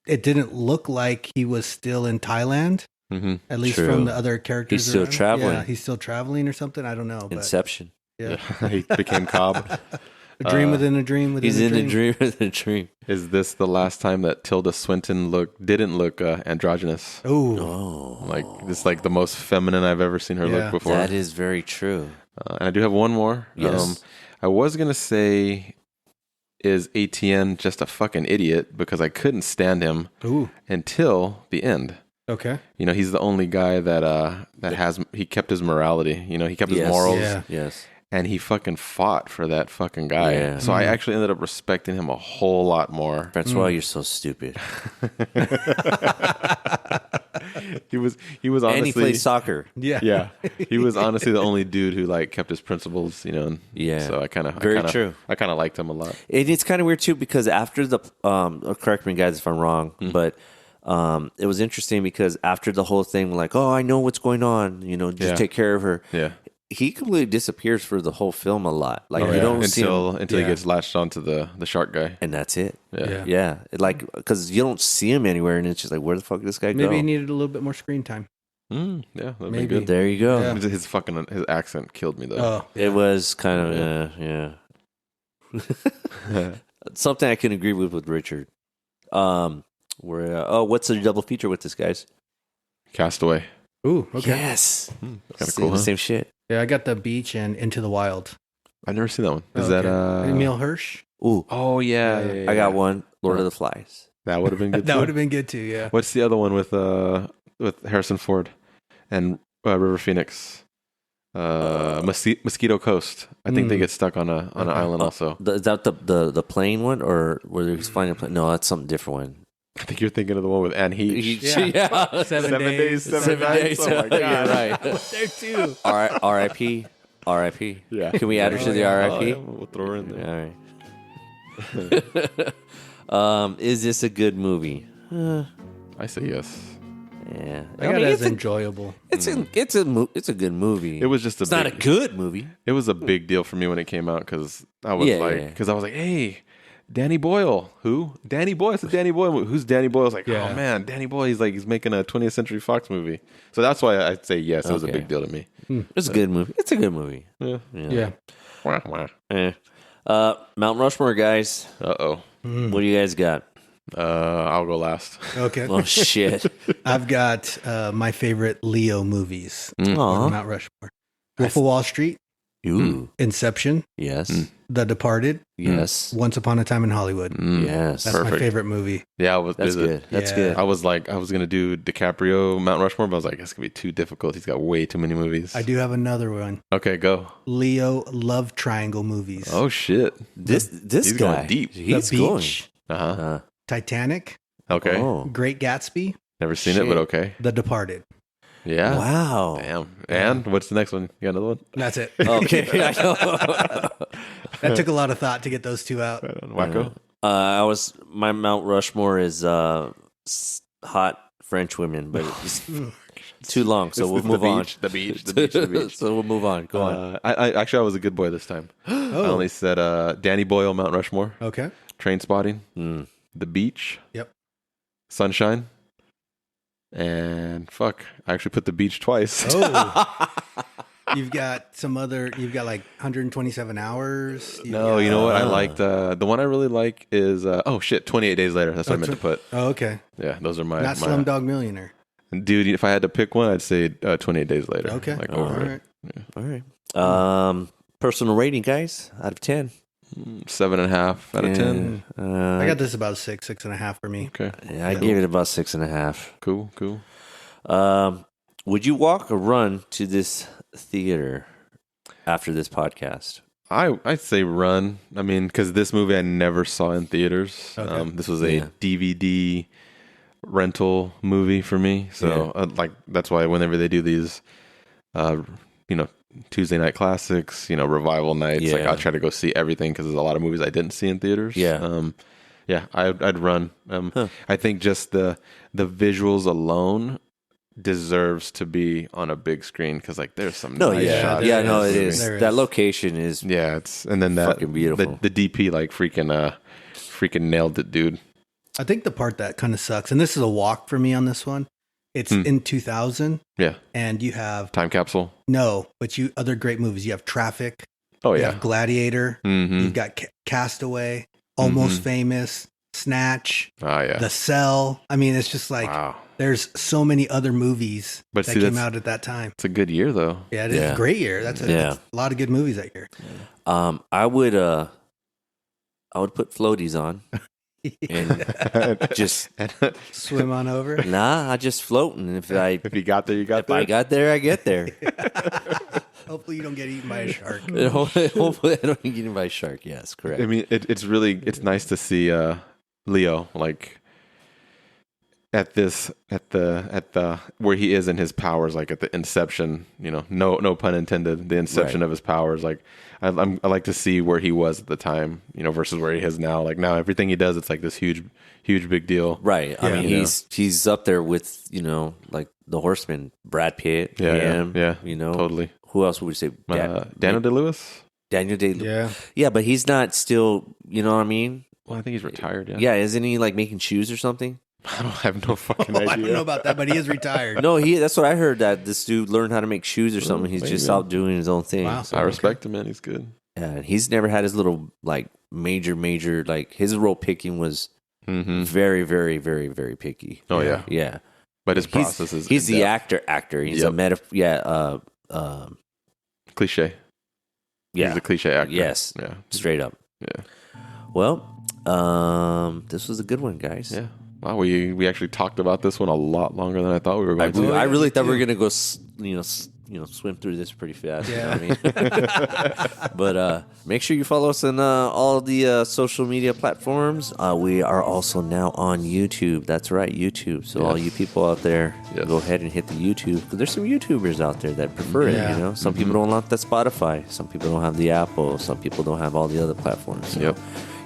it didn't look like he was still in Thailand. Mm-hmm. At least from the other characters. He's still traveling. Yeah, he's still traveling or something. I don't know. Inception. Yeah, he became Cobb. A dream within a dream within he's a in dream. a dream within a dream. Is this the last time that Tilda Swinton didn't look androgynous? Oh, like this, like the most feminine I've ever seen her look before. That is very true. And I do have one more. Yes. I was gonna say, is ATN just a fucking idiot because I couldn't stand him until the end. Okay. He's the only guy that he kept his morality. He kept his morals. Yeah. Yes. And he fucking fought for that fucking guy. Yeah. So I actually ended up respecting him a whole lot more. Francois, you're so stupid. He was honestly, and he played soccer. Yeah. He was honestly the only dude who like kept his principles, and so I kind of liked him a lot. And it's kind of weird too because after the correct me guys if I'm wrong, but it was interesting because after the whole thing, like, oh, I know what's going on, just take care of her. Yeah. He completely disappears for the whole film a lot. Like you don't see him until he gets latched onto the shark guy, and that's it. Yeah. Like because you don't see him anywhere, and it's just like, where the fuck did this guy go? Maybe he needed a little bit more screen time. Yeah, that'd Maybe. be good. There you go. Yeah. His accent killed me though. It was kind of something I can agree with Richard. What's the double feature with this, guys? Castaway. Ooh, okay. Yes, kind of cool. The same shit. Yeah, I got The Beach and Into the Wild. I've never seen that one. Is that that Emil Hirsch? Ooh, oh yeah. I got one. Lord of the Flies. That would have been good. That would have been good too. Yeah. What's the other one with Harrison Ford and River Phoenix? Mosquito Coast. I think they get stuck on an island also. Is that the plane one or where he's flying a plane? No, that's something different one. I think you're thinking of the one with Anne Heche. Yeah. 7 days, 7 nights. Oh my God. Yeah, right. There too. R.I.P. R.I.P. Yeah. Can we add her to the R.I.P.? Yeah, we'll throw her in there. All right. Is this a good movie? I say yes. I Yeah, got it as enjoyable. It's a good movie. It was just not a good movie. It was a big deal for me when it came out because I was like, hey, Danny Boyle. Who? Danny Boyle. It's a Danny Boyle movie. Who's Danny Boyle? I was like, oh man, Danny Boyle. He's making a 20th Century Fox movie. So that's why I'd say yes. It was a big deal to me. It's a good movie. It's a good movie. Yeah. Mount Rushmore, guys. Uh-oh. What do you guys got? I'll go last. Okay. Oh shit. I've got my favorite Leo movies. Aw. Mount Rushmore. Wolf of Wall Street. Ooh. Inception. Yes. The Departed. Yes. Once Upon a Time in Hollywood. Yes. That's my favorite movie. Yeah, that's good. That's good. I was gonna do DiCaprio Mount Rushmore, but I was like, it's gonna be too difficult. He's got way too many movies. I do have another one. Okay, go. Leo love triangle movies. Oh shit. This he's guy going deep. He's The Beach. Uh-huh. Titanic. Okay. Oh. Great Gatsby. Never seen it, but okay. The Departed. Yeah. Wow. Damn. And what's the next one? You got another one? That's it. Okay. I know. That took a lot of thought to get those two out. Wacko? My Mount Rushmore is hot French women, but it's too long, so we'll move on. The beach. So we'll move on. Go on. I was a good boy this time. I only said Danny Boyle, Mount Rushmore. Okay. Train Spotting. The Beach. Yep. Sunshine. And fuck, I actually put The Beach twice. Oh. You've got like 127 hours. You know what? I liked the one I really like is 28 Days Later. That's what I meant to put. Oh, okay. Yeah, those are my Not Slumdog Millionaire. Dude, if I had to pick one, I'd say 28 Days Later. Okay. Like All over right. it. All right. Personal rating, guys, out of 10. 7.5 out of 10. I got this about 6.5 for me. Okay. Yeah, I gave it about 6.5. Cool. Would you walk or run to this theater after this podcast? I'd say run. I mean, because this movie I never saw in theaters. Okay. This was a DVD rental movie for me. So that's why whenever they do these, Tuesday night classics, revival nights, I try to go see everything because there's a lot of movies I didn't see in theaters. Yeah. Yeah, I'd run. I think just the visuals alone deserves to be on a big screen because like there's some nice shots. Yeah, no, it is. That location is it's and then that fucking beautiful. The DP like freaking nailed it, dude. I think the part that kind of sucks, and this is a walk for me on this one. It's in 2000. Yeah, and you have Time Capsule. No, but other great movies. You have Traffic. Oh you yeah, have Gladiator. You've got Castaway, Almost Famous, Snatch. Oh yeah, The Cell. I mean, it's just like there's so many other movies that came out at that time. It's a good year though. Yeah, it is a great year. That's a lot of good movies that year. I would put floaties on and just swim on over. Nah, I just float, and if you got there, you got there. If I got there, I get there. Hopefully you don't get eaten by a shark. Hopefully I don't get eaten by a shark. Yes, correct. I mean, it's nice to see Leo like at the where he is in his powers, like at the inception. You know, no pun intended. The inception of his powers. Like I like to see where he was at the time. You know, versus where he is now. Like now, everything he does, it's like this huge big deal. Right. I mean, he's up there with like the Horseman, Brad Pitt. him, You know, totally. Who else would we say? Daniel Day-Lewis. Daniel Day-Lewis. Yeah, but he's not still. You know what I mean? Well, I think he's retired. Yeah, isn't he like making shoes or something? I don't have no fucking idea. I don't know about that, but he is retired. No, that's what I heard, that this dude learned how to make shoes or something. He's just out doing his own thing. Wow. So, I respect him, man. He's good. Yeah, and he's never had his little like major like his role picking was very, very, very, very picky. Oh yeah. Yeah. But his process is he's the actor. He's a cliche. Yeah. He's a cliche actor. Yes. Yeah. Straight up. Yeah. Well, this was a good one, guys. Yeah. Wow, we actually talked about this one a lot longer than I thought we were going to. I really thought we were going to go, swim through this pretty fast. Yeah. You know what I mean? But make sure you follow us on all the social media platforms. We are also now on YouTube. That's right, YouTube. So all you people out there, go ahead and hit the YouTube. Because there's some YouTubers out there that prefer it. You know, some people don't like the Spotify. Some people don't have the Apple. Some people don't have all the other platforms. So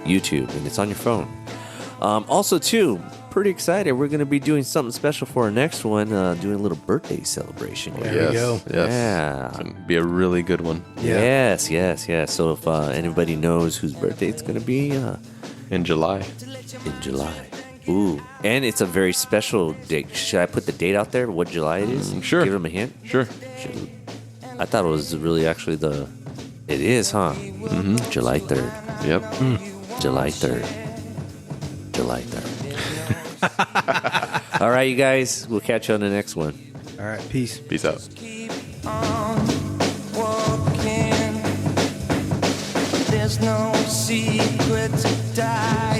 YouTube, and it's on your phone. Also, too, pretty excited. We're going to be doing something special for our next one, doing a little birthday celebration. There we go. Yes. Yeah. It's going to be a really good one. Yeah. Yes. So if anybody knows whose birthday it's going to be, in July. Ooh. And it's a very special date. Should I put the date out there, what July it is? Sure. Give them a hint? Sure. I thought it was really actually it is, huh? Mm-hmm. July 3rd. Yep. July 3rd. All right, you guys. We'll catch you on the next one. All right. Peace. Peace out. There's no secret to die.